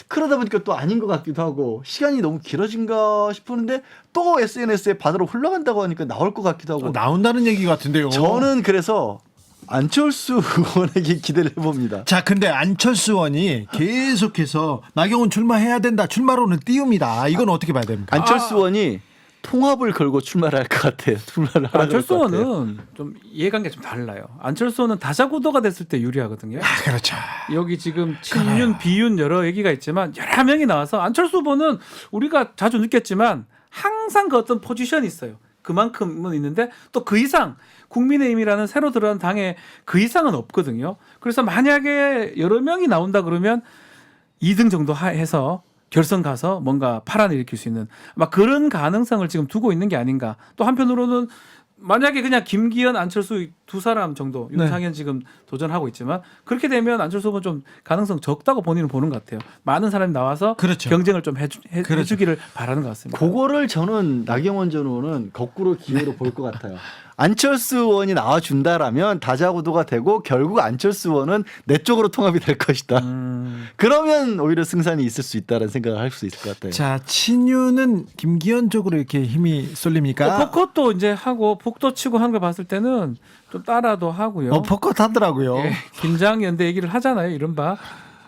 그러다 보니까 또 아닌 것 같기도 하고 시간이 너무 길어진가 싶었는데 또 SNS에 바다로 흘러간다고 하니까 나올 것 같기도 하고 나온다는 얘기 같은데요. 저는 그래서 안철수 의원에게 기대를 해봅니다. 자, 근데 안철수 의원이 계속해서 나경원 출마해야 된다. 출마론을 띄웁니다. 이건 어떻게 봐야 됩니까? 안철수 의원이 통합을 걸고 출마를 할 것 같아요. 출마를 하라고 안철수 할 것 같아요. 의원은 좀 이해관계 좀 달라요. 안철수 의원은 다자구도가 됐을 때 유리하거든요. 그렇죠. 여기 지금 친윤, 비윤 여러 얘기가 있지만 여러 명이 나와서 안철수 후보는 우리가 자주 느꼈지만 항상 그 어떤 포지션이 있어요. 그만큼은 있는데 또 그 이상 국민의힘이라는 새로 들어간 당에 그 이상은 없거든요. 그래서 만약에 여러 명이 나온다 그러면 2등 정도 해서 결선 가서 뭔가 파란을 일으킬 수 있는 막 그런 가능성을 지금 두고 있는 게 아닌가. 또 한편으로는 만약에 그냥 김기현, 안철수 두 사람 정도 윤상현 지금 도전하고 있지만 그렇게 되면 안철수 후보는 좀 가능성 적다고 본인은 보는 것 같아요. 많은 사람이 나와서 그렇죠. 경쟁을 좀 해주기를 바라는 것 같습니다. 그거를 저는 나경원 전 의원은 거꾸로 기회로 볼 것 같아요. 안철수 의원이 나와준다라면 다자구도가 되고 결국 안철수 의원은 내 쪽으로 통합이 될 것이다. 그러면 오히려 승산이 있을 수 있다는 생각을 할 수 있을 것 같아요. 자, 친윤은 김기현 쪽으로 이렇게 힘이 쏠립니까? 벚꽃도 이제 하고 북도 치고 하는 걸 봤을 때는 좀 따라도 하고요. 벚꽃 하더라고요. 예, 김장연대 얘기를 하잖아요. 이른바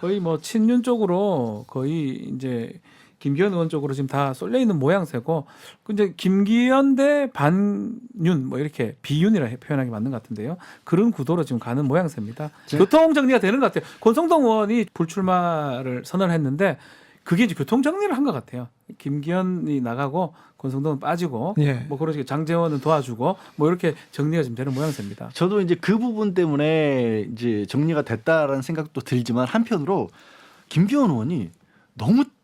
거의 뭐 친윤 쪽으로 거의 이제 김기현 의원 쪽으로 지금 다 쏠려 있는 모양새고, 근데 김기현 대 반윤 뭐 이렇게 비윤이라 표현하기 맞는 것 같은데요. 그런 구도로 지금 가는 모양새입니다. 교통 정리가 되는 것 같아요. 권성동 의원이 불출마를 선언했는데 그게 이제 교통 정리를 한 것 같아요. 김기현이 나가고 권성동은 빠지고 예. 뭐 그런 식으로 장제원은 도와주고 뭐 이렇게 정리가 지금 되는 모양새입니다. 저도 이제 그 부분 때문에 이제 정리가 됐다라는 생각도 들지만 한편으로 김기현 의원이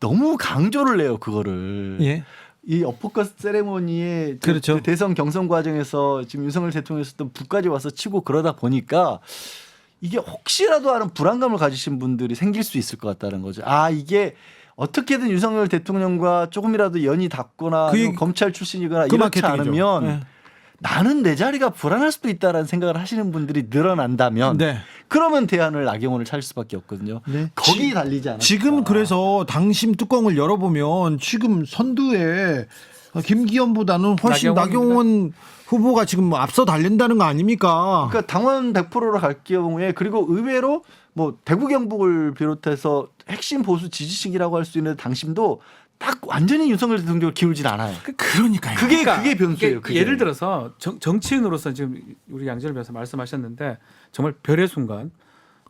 너무 강조를 해요, 그거를. 예. 이 어퍼컷 세레모니에 그렇죠. 대선 경선 과정에서 지금 윤석열 대통령이 썼던 북까지 와서 치고 그러다 보니까 이게 혹시라도 하는 불안감을 가지신 분들이 생길 수 있을 것 같다는 거죠. 이게 어떻게든 윤석열 대통령과 조금이라도 연이 닿거나 검찰 출신이거나 그 이렇지 마케팅이죠. 않으면 네. 나는 내 자리가 불안할 수도 있다라는 생각을 하시는 분들이 늘어난다면 네. 그러면 대안을 나경원을 찾을 수밖에 없거든요. 네. 거기 달리지 않을까. 지금 그래서 당심 뚜껑을 열어보면 지금 선두에 김기현보다는 훨씬 나경원 후보가 지금 앞서 달린다는 거 아닙니까? 그러니까 당원 100%로 갈 경우에 그리고 의외로 뭐 대구 경북을 비롯해서 핵심 보수 지지층이라고 할 수 있는 당심도 딱 완전히 윤석열 대통령을 기울진 않아요. 그러니까요. 그게 변수예요. 그게. 예를 들어서 정치인으로서 지금 우리 양재열 변호사 말씀하셨는데 정말 별의 순간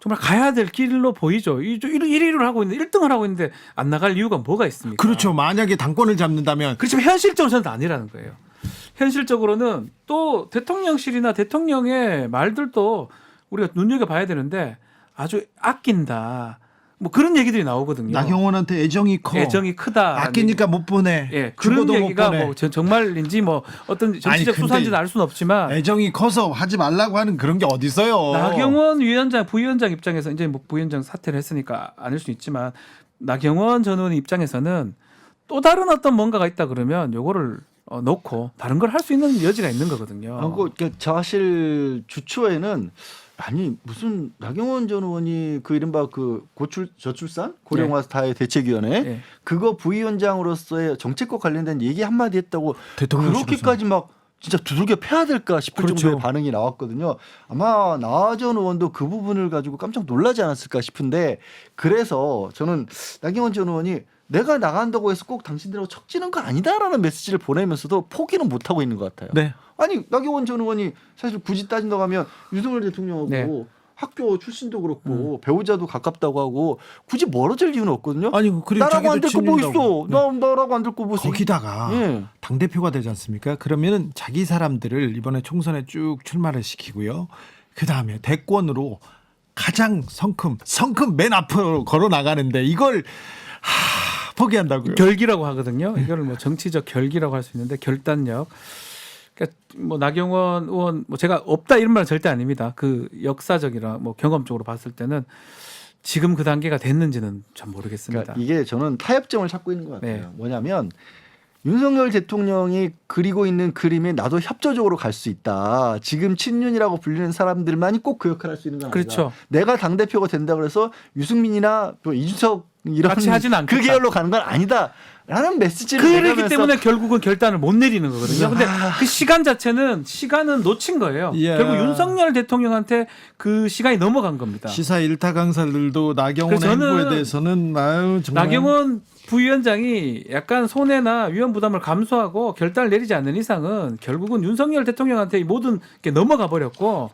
정말 가야 될 길로 보이죠. 1위를 하고 있는데 1등을 하고 있는데 안 나갈 이유가 뭐가 있습니까? 그렇죠. 만약에 당권을 잡는다면 그렇지만 현실적으로는 저는 아니라는 거예요. 현실적으로는 또 대통령실이나 대통령의 말들도 우리가 눈여겨봐야 되는데 아주 아낀다. 뭐 그런 얘기들이 나오거든요. 나경원한테 애정이 크다. 아끼니까 못 보내. 예, 그런 얘기가 뭐 정말인지 뭐 어떤 정치적 수사인지는 알 수는 없지만 애정이 커서 하지 말라고 하는 그런 게 어디 있어요. 나경원 위원장, 부위원장 입장에서 이제 뭐 부위원장 사퇴를 했으니까 아닐 수 있지만 나경원 전 의원 입장에서는 또 다른 어떤 뭔가가 있다 그러면 요거를 놓고 다른 걸 할 수 있는 여지가 있는 거거든요. 사실 주초에는 아니 무슨 나경원 전 의원이 그 이른바 그 저출산 고령화 사회 대책위원회 그거 부위원장으로서의 정책과 관련된 얘기 한마디 했다고 그렇게까지 막 진짜 두들겨 패야 될까 싶을 그렇죠. 정도의 반응이 나왔거든요. 아마 나 전 의원도 그 부분을 가지고 깜짝 놀라지 않았을까 싶은데 그래서 저는 나경원 전 의원이 내가 나간다고 해서 꼭 당신들하고 척지는 거 아니다라는 메시지를 보내면서도 포기는 못하고 있는 것 같아요. 네. 아니 나경원 전 의원이 사실 굳이 따진다고 하면 윤석열 대통령하고 네. 학교 출신도 그렇고 배우자도 가깝다고 하고 굳이 멀어질 이유는 없거든요. 아니 그리고 나라고 안 될 거 뭐 있어? 친윤이라고. 네. 나라고 안 될 거 뭐 있어? 거기다가 예. 당대표가 되지 않습니까? 그러면은 자기 사람들을 이번에 총선에 쭉 출마를 시키고요. 그다음에 대권으로 가장 성큼 맨 앞으로 걸어 나가는데 이걸 포기한다고요. 결기라고 하거든요. 이거를 뭐 정치적 결기라고 할 수 있는데 결단력. 그러니까 뭐 나경원 의원 뭐 제가 없다 이런 말은 절대 아닙니다. 그 역사적이라 뭐 경험적으로 봤을 때는 지금 그 단계가 됐는지는 참 모르겠습니다. 그러니까 이게 저는 타협점을 찾고 있는 것 같아요. 네. 뭐냐면 윤석열 대통령이 그리고 있는 그림에 나도 협조적으로 갈 수 있다. 지금 친윤이라고 불리는 사람들만이 꼭 그 역할을 할 수 있는 건 아니다. 그렇죠. 내가 당 대표가 된다 그래서 유승민이나 또 이준석 이런 같이 하진 않겠다. 그 계열로 가는 건 아니다. 라는 메시지를 그러기 내면서 때문에 결국은 결단을 못 내리는 거거든요. 근데 그 시간은 놓친 거예요. 예. 결국 윤석열 대통령한테 그 시간이 넘어간 겁니다. 시사 일타 강사들도 나경원 그래서 저는 행보에 대해서는 아유 정말 나경원 부위원장이 약간 손해나 위험 부담을 감수하고 결단을 내리지 않는 이상은 결국은 윤석열 대통령한테 이 모든 게 넘어가 버렸고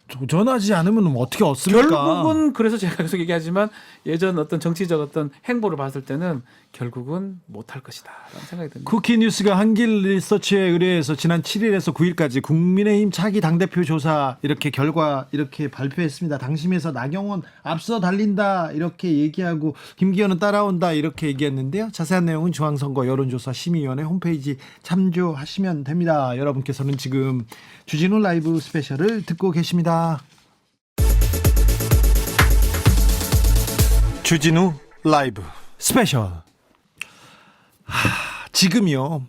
도전하지 않으면 어떻게 얻습니까? 결국은 그래서 제가 계속 얘기하지만 예전 어떤 정치적 어떤 행보를 봤을 때는 결국은 못할 것이다라는 생각이 듭니다. 쿠키뉴스가 한길 리서치에 의뢰해서 지난 7일에서 9일까지 국민의힘 차기 당대표 조사 이렇게 결과 이렇게 발표했습니다. 당심에서 나경원 앞서 달린다 이렇게 얘기하고 김기현은 따라온다 이렇게 얘기했는데요. 자세한 내용은 중앙선거 여론조사 심의위원회 홈페이지 참조하시면 됩니다. 여러분께서는 지금 주진우 라이브 스페셜을 듣고 계십니다. 주진우 라이브 스페셜. 지금요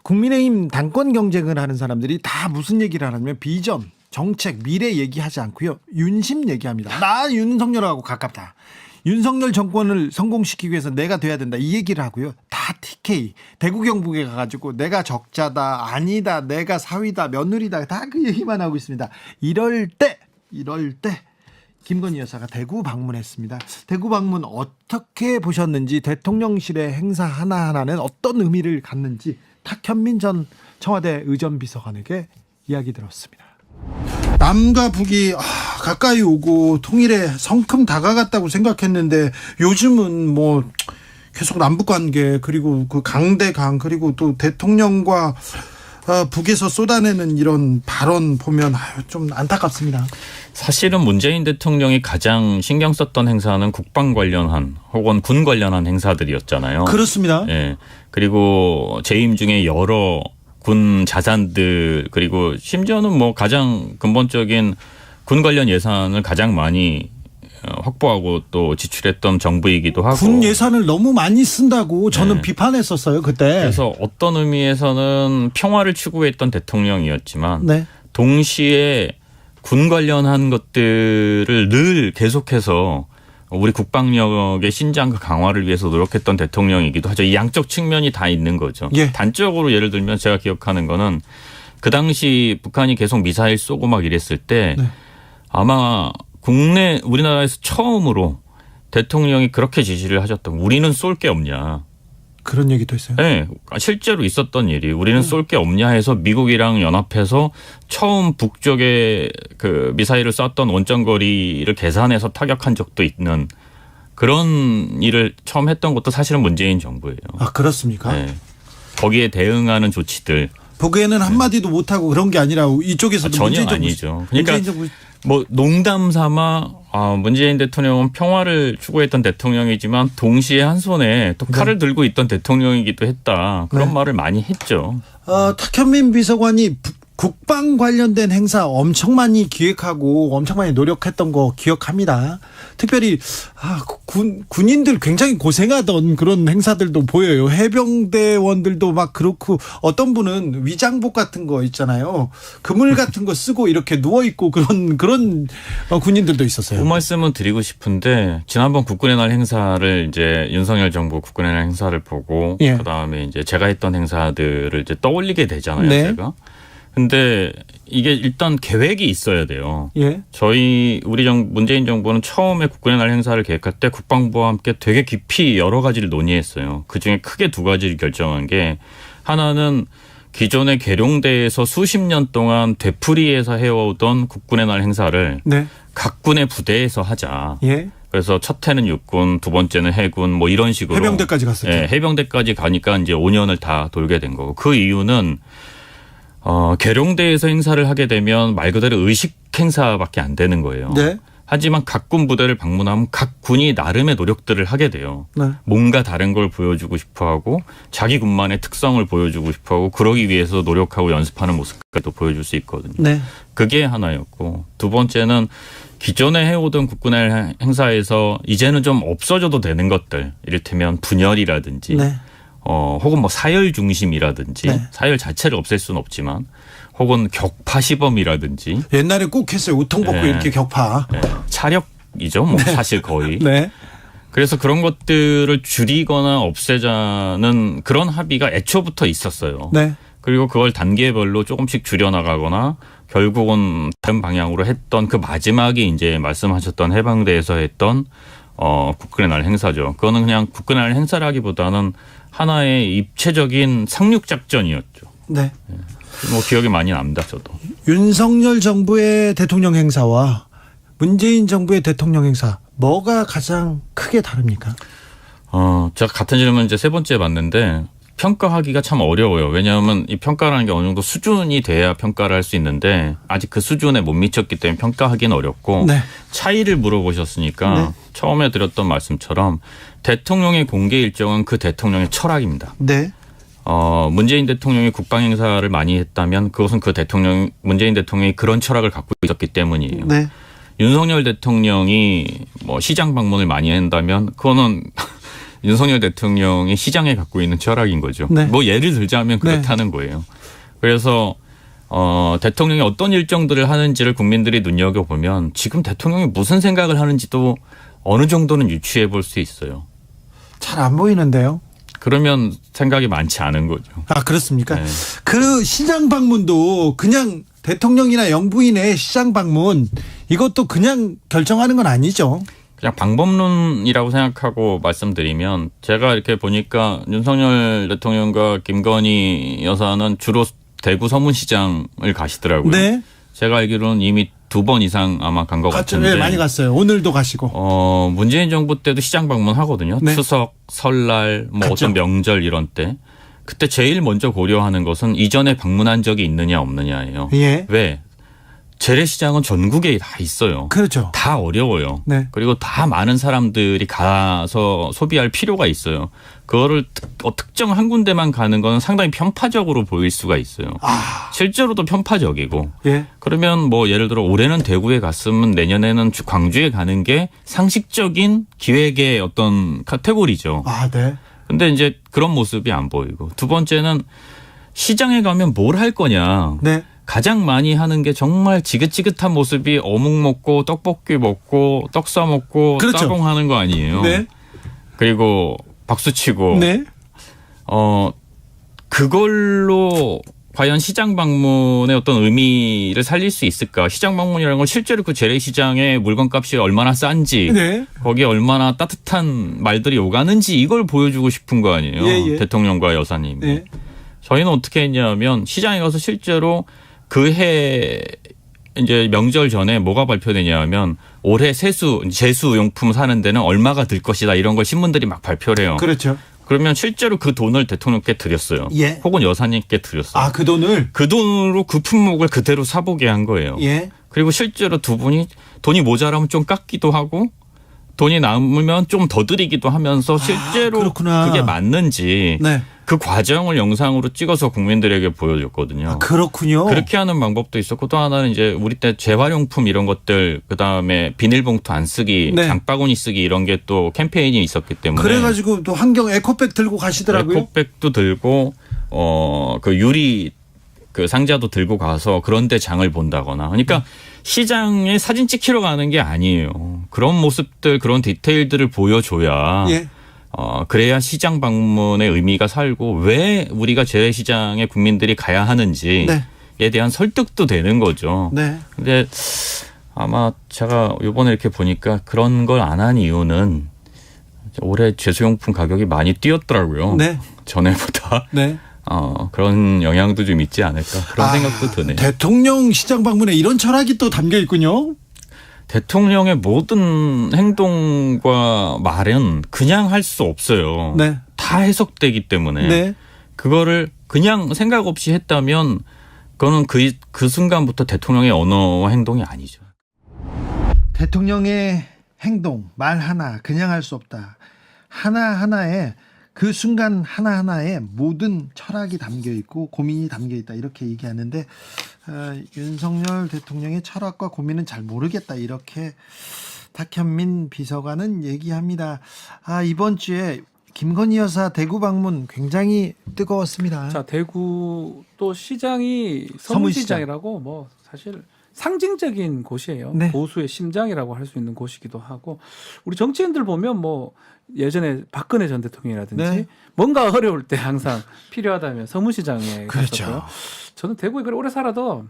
국민의힘 당권 경쟁을 하는 사람들이 다 무슨 얘기를 하냐면 비전, 정책, 미래 얘기하지 않고요 윤심 얘기합니다. 나 윤석열하고 가깝다. 윤석열 정권을 성공시키기 위해서 내가 돼야 된다 이 얘기를 하고요. 다 TK 대구 경북에 가가지고 내가 적자다 아니다 내가 사위다 며느리다 다 그 얘기만 하고 있습니다. 이럴 때 김건희 여사가 대구 방문했습니다. 대구 방문 어떻게 보셨는지 대통령실의 행사 하나하나는 어떤 의미를 갖는지 탁현민 전 청와대 의전비서관에게 이야기 들었습니다. 남과 북이 가까이 오고 통일에 성큼 다가갔다고 생각했는데 요즘은 뭐 계속 남북관계 그리고 그 강대강 그리고 또 대통령과 북에서 쏟아내는 이런 발언 보면 좀 안타깝습니다. 사실은 문재인 대통령이 가장 신경 썼던 행사는 국방 관련한 혹은 군 관련한 행사들이었잖아요. 그렇습니다. 예. 그리고 재임 중에 여러 군 자산들 그리고 심지어는 뭐 가장 근본적인 군 관련 예산을 가장 많이 확보하고 또 지출했던 정부이기도 하고. 군 예산을 너무 많이 쓴다고 저는 비판했었어요 그때. 그래서 어떤 의미에서는 평화를 추구했던 대통령이었지만 네. 동시에 군 관련한 것들을 늘 계속해서 우리 국방력의 신장과 강화를 위해서 노력했던 대통령이기도 하죠. 이 양적 측면이 다 있는 거죠. 예. 단적으로 예를 들면 제가 기억하는 거는 그 당시 북한이 계속 미사일 쏘고 막 이랬을 때 아마 국내 우리나라에서 처음으로 대통령이 그렇게 지시를 하셨던 우리는 쏠 게 없냐. 그런 얘기도 있어요. 네, 실제로 있었던 일이 우리는 쏠 게 없냐 해서 미국이랑 연합해서 처음 북쪽에 그 미사일을 쐈던 원점거리를 계산해서 타격한 적도 있는 그런 일을 처음 했던 것도 사실은 문재인 정부예요. 아 그렇습니까? 네. 거기에 대응하는 조치들. 보기에는 한마디도 못하고 그런 게 아니라 이쪽에서도 전혀 아니죠. 그러니까 뭐 농담 삼아 문재인 대통령은 평화를 추구했던 대통령이지만 동시에 한 손에 또 칼을 들고 있던 대통령이기도 했다. 그런 말을 많이 했죠. 탁현민 비서관이 국방 관련된 행사 엄청 많이 기획하고 엄청 많이 노력했던 거 기억합니다. 특별히 군인들 굉장히 고생하던 그런 행사들도 보여요. 해병대원들도 막 그렇고 어떤 분은 위장복 같은 거 있잖아요. 그물 같은 거 쓰고 이렇게 누워 있고 그런 군인들도 있었어요. 그 말씀은 드리고 싶은데 지난번 국군의 날 행사를 이제 윤석열 정부 국군의 날 행사를 보고 예. 그다음에 이제 제가 했던 행사들을 이제 떠올리게 되잖아요. 네. 제가. 근데 이게 일단 계획이 있어야 돼요. 예. 문재인 정부는 처음에 국군의 날 행사를 계획할 때 국방부와 함께 되게 깊이 여러 가지를 논의했어요. 그중에 크게 두 가지를 결정한 게 하나는 기존의 계룡대에서 수십 년 동안 되풀이해서 해오던 국군의 날 행사를 네. 각 군의 부대에서 하자. 예. 그래서 첫 해는 육군, 두 번째는 해군, 뭐 이런 식으로 해병대까지 갔었죠. 예, 해병대까지 가니까 이제 5년을 다 돌게 된 거고 그 이유는 계룡대에서 행사를 하게 되면 말 그대로 의식 행사밖에 안 되는 거예요. 네. 하지만 각 군 부대를 방문하면 각 군이 나름의 노력들을 하게 돼요. 네. 뭔가 다른 걸 보여주고 싶어하고 자기 군만의 특성을 보여주고 싶어하고 그러기 위해서 노력하고 연습하는 모습까지도 보여줄 수 있거든요. 네. 그게 하나였고 두 번째는 기존에 해오던 국군의 행사에서 이제는 좀 없어져도 되는 것들 이를테면 분열이라든지 네. 혹은 뭐 사열 중심이라든지 네. 사열 자체를 없앨 수는 없지만 혹은 격파 시범이라든지 옛날에 꼭 했어요. 우통벗고 네. 이렇게 격파. 네. 차력이죠. 뭐 사실 거의. 네. 그래서 그런 것들을 줄이거나 없애자는 그런 합의가 애초부터 있었어요. 네. 그리고 그걸 단계별로 조금씩 줄여나가거나 결국은 다른 방향으로 했던 그 마지막이 이제 말씀하셨던 해병대에서 했던 국군의 날 행사죠. 그거는 그냥 국군의 날 행사라기보다는 하나의 입체적인 상륙 작전이었죠. 네. 뭐 기억이 많이 납니다, 저도. 윤석열 정부의 대통령 행사와 문재인 정부의 대통령 행사 뭐가 가장 크게 다릅니까? 제가 같은 질문 이제 세 번째 봤는데 평가하기가 참 어려워요. 왜냐하면 이 평가라는 게 어느 정도 수준이 돼야 평가를 할 수 있는데 아직 그 수준에 못 미쳤기 때문에 평가하기는 어렵고 네. 차이를 물어보셨으니까 네. 처음에 드렸던 말씀처럼 대통령의 공개 일정은 그 대통령의 철학입니다. 네. 문재인 대통령이 국방 행사를 많이 했다면 그것은 문재인 대통령이 그런 철학을 갖고 있었기 때문이에요. 네. 윤석열 대통령이 뭐 시장 방문을 많이 한다면 그거는 윤석열 대통령이 시장에 갖고 있는 철학인 거죠. 네. 뭐 예를 들자면 그렇다는 거예요. 그래서 대통령이 어떤 일정들을 하는지를 국민들이 눈여겨보면 지금 대통령이 무슨 생각을 하는지도 어느 정도는 유추해 볼 수 있어요. 잘 안 보이는데요. 그러면 생각이 많지 않은 거죠. 아, 그렇습니까? 네. 그 시장 방문도 그냥 대통령이나 영부인의 시장 방문 이것도 그냥 결정하는 건 아니죠. 그냥 방법론이라고 생각하고 말씀드리면 제가 이렇게 보니까 윤석열 대통령과 김건희 여사는 주로 대구 서문시장을 가시더라고요. 네. 제가 알기로는 이미 2번 이상 아마 간 것 같은데. 네, 많이 갔어요. 오늘도 가시고. 문재인 정부 때도 시장 방문하거든요. 네. 추석, 설날, 뭐 갔죠. 어떤 명절 이런 때. 그때 제일 먼저 고려하는 것은 이전에 방문한 적이 있느냐 없느냐예요. 예. 왜? 재래시장은 전국에 다 있어요. 그렇죠. 다 어려워요. 네. 그리고 다 많은 사람들이 가서 소비할 필요가 있어요. 그거를 특정 한 군데만 가는 건 상당히 편파적으로 보일 수가 있어요. 실제로도 편파적이고. 예. 그러면 뭐 예를 들어 올해는 대구에 갔으면 내년에는 광주에 가는 게 상식적인 기획의 어떤 카테고리죠. 아, 네. 근데 이제 그런 모습이 안 보이고. 두 번째는 시장에 가면 뭘 할 거냐. 네. 가장 많이 하는 게 정말 지긋지긋한 모습이 어묵 먹고 떡볶이 먹고 떡 싸 먹고 그렇죠. 따봉하는 거 아니에요. 네. 그리고 박수 치고 네. 그걸로 과연 시장 방문의 어떤 의미를 살릴 수 있을까? 시장 방문이라는 건 실제로 그 재래시장의 물건값이 얼마나 싼지 네. 거기에 얼마나 따뜻한 말들이 오가는지 이걸 보여주고 싶은 거 아니에요. 예. 대통령과 여사님이. 네. 저희는 어떻게 했냐면 시장에 가서 실제로 그 해 이제 명절 전에 뭐가 발표되냐면 올해 제수용품 사는 데는 얼마가 들 것이다 이런 걸 신문들이 막 발표를 해요. 그렇죠. 그러면 실제로 그 돈을 대통령께 드렸어요. 예. 혹은 여사님께 드렸어요. 아, 그 돈을? 그 돈으로 그 품목을 그대로 사보게 한 거예요. 예. 그리고 실제로 두 분이 돈이 모자라면 좀 깎기도 하고 돈이 남으면 좀 더 드리기도 하면서 실제로 그렇구나. 그게 맞는지 네. 그 과정을 영상으로 찍어서 국민들에게 보여줬거든요. 아, 그렇군요. 그렇게 하는 방법도 있었고 또 하나는 이제 우리 때 재활용품 이런 것들 그다음에 비닐봉투 안 쓰기, 네. 장바구니 쓰기 이런 게 또 캠페인이 있었기 때문에 그래가지고 또 환경 에코백 들고 가시더라고요. 에코백도 들고 그 유리 그 상자도 들고 가서 그런데 장을 본다거나 그러니까 시장에 사진 찍히러 가는 게 아니에요. 그런 모습들 그런 디테일들을 보여줘야 예. 그래야 시장 방문의 의미가 살고 왜 우리가 재래시장에 국민들이 가야 하는지에 네. 대한 설득도 되는 거죠. 네. 근데 아마 제가 이번에 이렇게 보니까 그런 걸 안 한 이유는 올해 제수용품 가격이 많이 뛰었더라고요. 네. 전에보다. 네. 그런 영향도 좀 있지 않을까 그런 생각도 드네요. 대통령 시장 방문에 이런 철학이 또 담겨 있군요. 대통령의 모든 행동과 말은 그냥 할 수 없어요. 네. 다 해석되기 때문에 네. 그거를 그냥 생각 없이 했다면 그거는 그 순간부터 대통령의 언어와 행동이 아니죠. 대통령의 행동, 말 하나 그냥 할 수 없다. 하나하나에 그 순간 하나하나에 모든 철학이 담겨 있고 고민이 담겨 있다 이렇게 얘기하는데 윤석열 대통령의 철학과 고민은 잘 모르겠다 이렇게 탁현민 비서관은 얘기합니다. 이번 주에 김건희 여사 대구 방문 굉장히 뜨거웠습니다. 자, 대구 또 시장이 서문시장. 서문시장이라고 뭐 사실 상징적인 곳이에요. 네. 보수의 심장이라고 할 수 있는 곳이기도 하고 우리 정치인들 보면 뭐 예전에 박근혜 전 대통령이라든지 네. 뭔가 어려울 때 항상 필요하다면 서문시장에 그렇죠. 갔었고요. 저는 대구에 그렇게 오래 살아도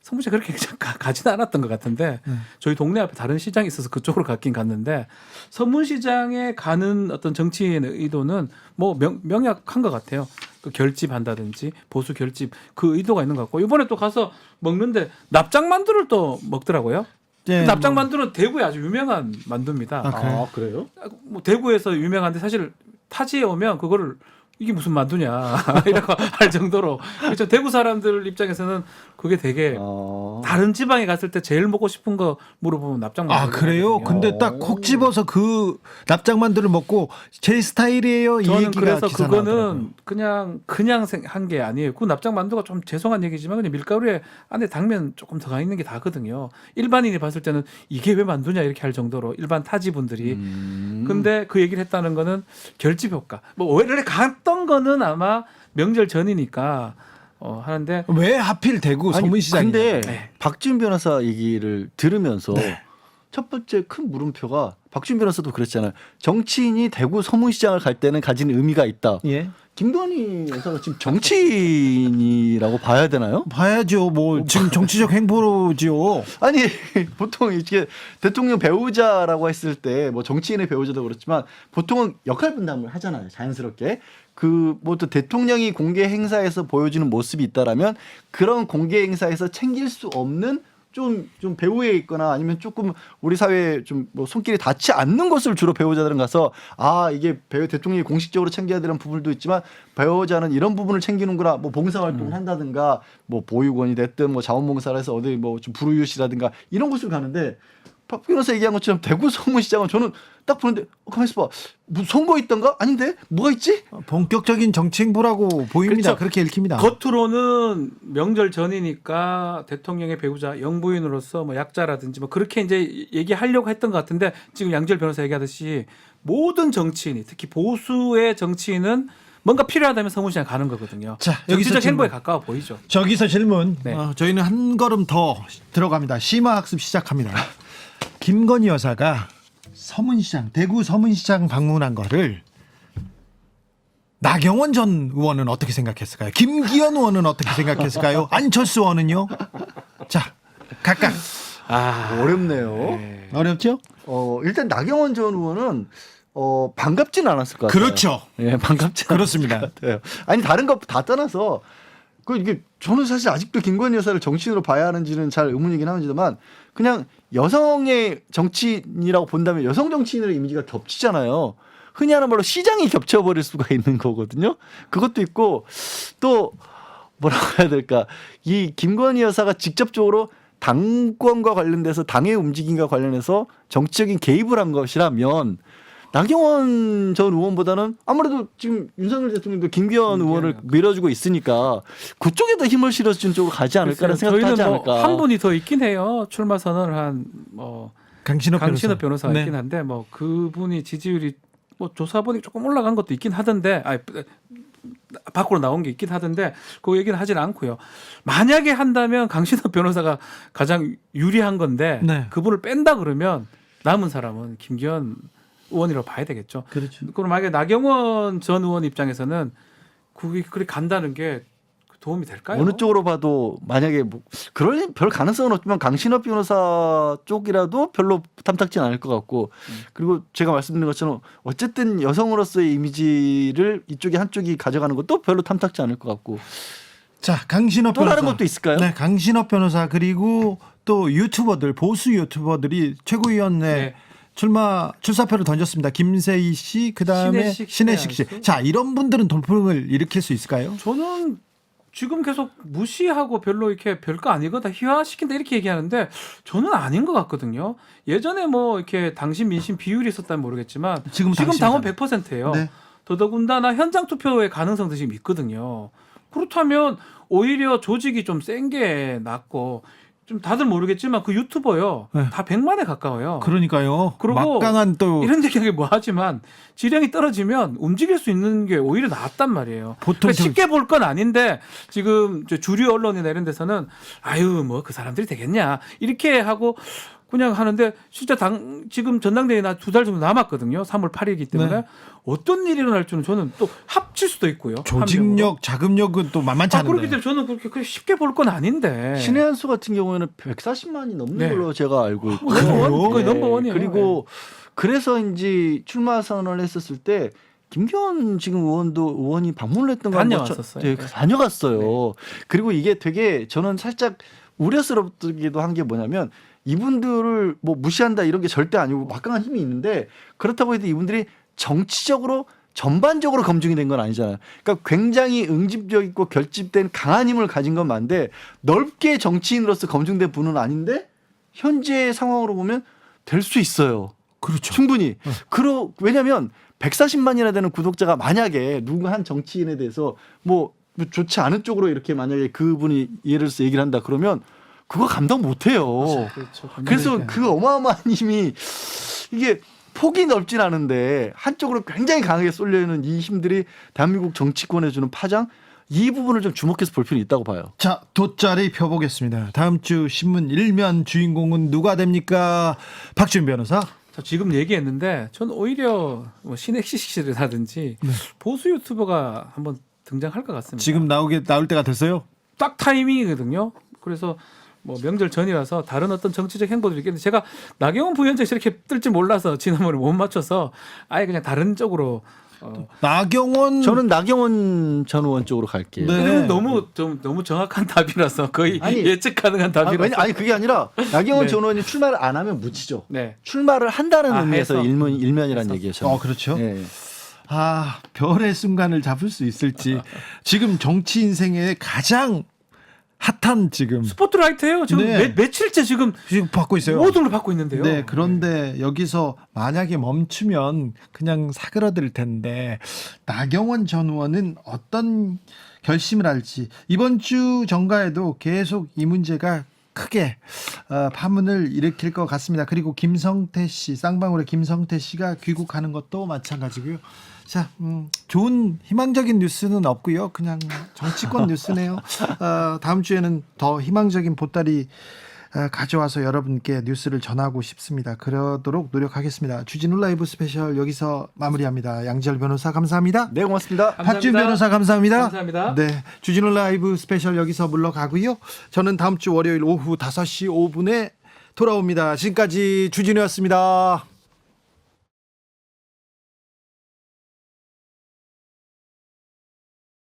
서문시장 그렇게 가지는 않았던 것 같은데 저희 동네 앞에 다른 시장이 있어서 그쪽으로 갔긴 갔는데 서문시장에 가는 어떤 정치인의 의도는 뭐 명확한 것 같아요. 그 결집한다든지 보수 결집 그 의도가 있는 것 같고 이번에 또 가서 먹는데 납작만두를 또 먹더라고요. 네, 그 납작만두는 대구에 아주 유명한 만두입니다. 그래요? 그래요? 뭐 대구에서 유명한데 사실 타지에 오면 그거를 이게 무슨 만두냐 이라고 할 정도로 그렇죠. 대구 사람들 입장에서는 그게 되게 다른 지방에 갔을 때 제일 먹고 싶은 거 물어보면 납작만두. 그래요? 근데 딱 콕 집어서 그 납작만두를 먹고 제 스타일이에요. 이 저는 얘기가 그래서 기사 그거는 나오더라고요. 그냥 한 게 아니에요. 그 납작만두가 좀 죄송한 얘기지만 그냥 밀가루에 안에 당면 조금 더 가 있는 게 다거든요. 일반인이 봤을 때는 이게 왜 만두냐 이렇게 할 정도로 일반 타지 분들이. 근데 그 얘기를 했다는 거는 결집 효과. 뭐 원래 갔던 거는 아마 명절 전이니까 하는데 왜 하필 대구 서문시장이? 근데 네. 박지훈 변호사 얘기를 들으면서 첫 번째 큰 물음표가 박지훈 변호사도 그랬잖아요. 정치인이 대구 서문시장을 갈 때는 가진 의미가 있다. 예. 김건희 여사가 지금 정치인이라고 봐야 되나요? 봐야죠. 뭐 지금 정치적 행보로지요. 아니 보통 이게 대통령 배우자라고 했을 때 뭐 정치인의 배우자도 그렇지만 보통은 역할 분담을 하잖아요. 자연스럽게 그 뭐 또 대통령이 공개 행사에서 보여주는 모습이 있다라면 그런 공개 행사에서 챙길 수 없는 좀 배후에 있거나 아니면 조금 우리 사회에 좀 뭐 손길이 닿지 않는 것을 주로 배우자들은 가서 이게 대통령이 공식적으로 챙겨야 되는 부분도 있지만 배우자는 이런 부분을 챙기는구나 뭐 봉사활동을 한다든가 뭐 보육원이 됐든 뭐 자원봉사를 해서 어디 뭐 좀 불우이웃이라든가 이런 곳을 가는데 박 변호사 얘기한 것처럼 대구 서문시장은 저는 딱 보는데 가만히 있어봐 무슨 선거 있던가? 아닌데 뭐가 있지? 본격적인 정치 행보라고 보입니다. 그렇죠. 그렇게 읽힙니다. 겉으로는 명절 전이니까 대통령의 배우자 영부인으로서 뭐 약자라든지 뭐 그렇게 이제 얘기하려고 했던 것 같은데 지금 양지열 변호사 얘기하듯이 모든 정치인이 특히 보수의 정치인은 뭔가 필요하다면 서문시장 가는 거거든요. 자, 여기서 정치적 질문. 행보에 가까워 보이죠. 저기서 질문. 네. 저희는 한 걸음 더 들어갑니다. 심화학습 시작합니다. 김건희 여사가 서문시장, 대구 서문시장 방문한 거를 나경원 전 의원은 어떻게 생각했을까요? 김기현 의원은 어떻게 생각했을까요? 안철수 의원은요? 자, 각각. 어렵네요. 어렵죠? 일단 나경원 전 의원은 반갑진 않았을 것 같아요. 그렇죠. 예, 반갑지 그렇습니다. 않았을 것 같아요. 아니 다른 거 다 떠나서 이게 저는 사실 아직도 김건희 여사를 정치인으로 봐야 하는지는 잘 의문이긴 합니다만 그냥 여성의 정치인이라고 본다면 여성 정치인의 이미지가 겹치잖아요. 흔히 하는 말로 시장이 겹쳐버릴 수가 있는 거거든요. 그것도 있고 또 뭐라고 해야 될까? 이 김건희 여사가 직접적으로 당권과 관련돼서 당의 움직임과 관련해서 정치적인 개입을 한 것이라면 나경원 전 의원보다는 아무래도 지금 윤석열 대통령도 김기현 의원을 밀어주고 있으니까 그쪽에 더 힘을 실어준 쪽으로 가지 않을까라는 생각도 하지 저희는 않을까. 한 분이 더 있긴 해요. 출마 선언을 한 강신업 변호사가 네. 있긴 한데 뭐 그분이 지지율이 뭐 조사 보니 조금 올라간 것도 있긴 하던데 밖으로 나온 게 있긴 하던데 그 얘기는 하진 않고요. 만약에 한다면 강신업 변호사가 가장 유리한 건데 네. 그분을 뺀다 그러면 남은 사람은 김기현 의원이라고 봐야 되겠죠. 그렇죠. 그럼 만약에 나경원 전 의원 입장에서는 그게 그렇게 간다는 게 도움이 될까요? 어느 쪽으로 봐도 만약에 뭐 그럴 별 가능성은 없지만 강신업 변호사 쪽이라도 별로 탐탁지는 않을 것 같고 그리고 제가 말씀드린 것처럼 어쨌든 여성으로서의 이미지를 이쪽이 한쪽이 가져가는 것도 별로 탐탁지 않을 것 같고 자, 강신업 또 변호사. 다른 것도 있을까요? 네, 강신업 변호사 그리고 또 유튜버들 보수 유튜버들이 최고위원회 출사표를 던졌습니다. 김세희 씨, 그다음에 신혜식 씨. 자, 이런 분들은 돌풍을 일으킬 수 있을까요? 저는 지금 계속 무시하고 별로 이렇게 별거 아니거다 희화시킨다 이렇게 얘기하는데 저는 아닌 것 같거든요. 예전에 뭐 이렇게 당신 민심 비율이 있었다면 모르겠지만 지금 당원 100%예요. 네. 더더군다나 현장 투표의 가능성도 지금 있거든요. 그렇다면 오히려 조직이 좀 센 게 낫고 좀 다들 모르겠지만 그 유튜버요. 네. 다 100만에 가까워요. 그러니까요. 그리고 막강한 또 이런 얘기하기 뭐 하지만 지령이 떨어지면 움직일 수 있는 게 오히려 낫단 말이에요. 보통 그러니까 쉽게 볼 건 아닌데 지금 주류 언론이나 이런 데서는 아유 뭐 그 사람들이 되겠냐 이렇게 하고 그냥 하는데 진짜 지금 전당대회 나 2달 정도 남았거든요. 3월 8일이기 때문에 네. 어떤 일이 일어날 줄은 저는 또 합칠 수도 있고요. 조직력, 자금력은 또 만만치 않은데. 그렇기 때문에 저는 그렇게 쉽게 볼 건 아닌데. 신의 한수 같은 경우에는 140만이 넘는 네. 걸로 제가 알고 있고 거의 넘버원이에요. 그리고 그래서인지 출마 선언을 했었을 때 김기현 지금 의원이 방문을 했던 거 다녀왔었어요. 네, 다녀갔어요. 그리고 이게 되게 저는 살짝 우려스럽기도 한 게 뭐냐면 이분들을 뭐 무시한다 이런 게 절대 아니고 막강한 힘이 있는데 그렇다고 해도 이분들이 정치적으로 전반적으로 검증이 된 건 아니잖아요. 그러니까 굉장히 응집력 있고 결집된 강한 힘을 가진 건 맞는데 넓게 정치인으로서 검증된 분은 아닌데 현재 상황으로 보면 될 수 있어요. 그렇죠. 충분히. 왜냐하면 140만이나 되는 구독자가 만약에 누구 한 정치인에 대해서 뭐 좋지 않은 쪽으로 이렇게 만약에 그분이 예를 들어서 얘기를 한다 그러면 그거 감당 못해요. 그렇죠. 그래서 그 어마어마한 힘이 이게 폭이 넓진 않은데 한쪽으로 굉장히 강하게 쏠려 있는 이 힘들이 대한민국 정치권에 주는 파장 이 부분을 좀 주목해서 볼 필요는 있다고 봐요. 자, 돗자리 펴보겠습니다. 다음 주 신문 1면 주인공은 누가 됩니까? 박준 변호사. 자, 지금 얘기했는데 저는 오히려 뭐 신혜식 씨라든지 보수 유튜버가 한번 등장할 것 같습니다. 지금 나올 때가 됐어요? 딱 타이밍이거든요. 그래서 뭐 명절 전이라서 다른 어떤 정치적 행보들이 있겠는데 제가 나경원 부위원장이 저렇게 뜰지 몰라서 지난번에 못 맞춰서 아예 그냥 다른 쪽으로 저는 나경원 전 의원 쪽으로 갈게요. 네. 너무 정확한 답이라서 거의 예측 가능한 답이라서 아니 그게 아니라 나경원 네. 전 의원이 출마를 안 하면 묻히죠. 네. 출마를 한다는 의미에서 해서. 일면이라는 얘기예요. 저는. 그렇죠. 네. 아, 별의 순간을 잡을 수 있을지. 지금 정치 인생의 가장 핫한 지금 스포트라이트예요. 지금 네. 며칠째 지금 받고 있어요. 모든 걸 받고 있는데요. 네, 그런데 여기서 만약에 멈추면 그냥 사그라들 텐데 나경원 전 의원은 어떤 결심을 할지 이번 주 정가에도 계속 이 문제가 크게 파문을 일으킬 것 같습니다. 그리고 김성태 씨, 쌍방울의 김성태 씨가 귀국하는 것도 마찬가지고요. 자, 좋은 희망적인 뉴스는 없고요. 그냥 정치권 뉴스네요. 다음 주에는 더 희망적인 보따리 가져와서 여러분께 뉴스를 전하고 싶습니다. 그러도록 노력하겠습니다. 주진우 라이브 스페셜 여기서 마무리합니다. 양지열 변호사 감사합니다. 네, 고맙습니다. 박준 변호사 감사합니다. 감사합니다. 네, 주진우 라이브 스페셜 여기서 물러가고요. 저는 다음 주 월요일 오후 5시 5분에 돌아옵니다. 지금까지 주진우였습니다.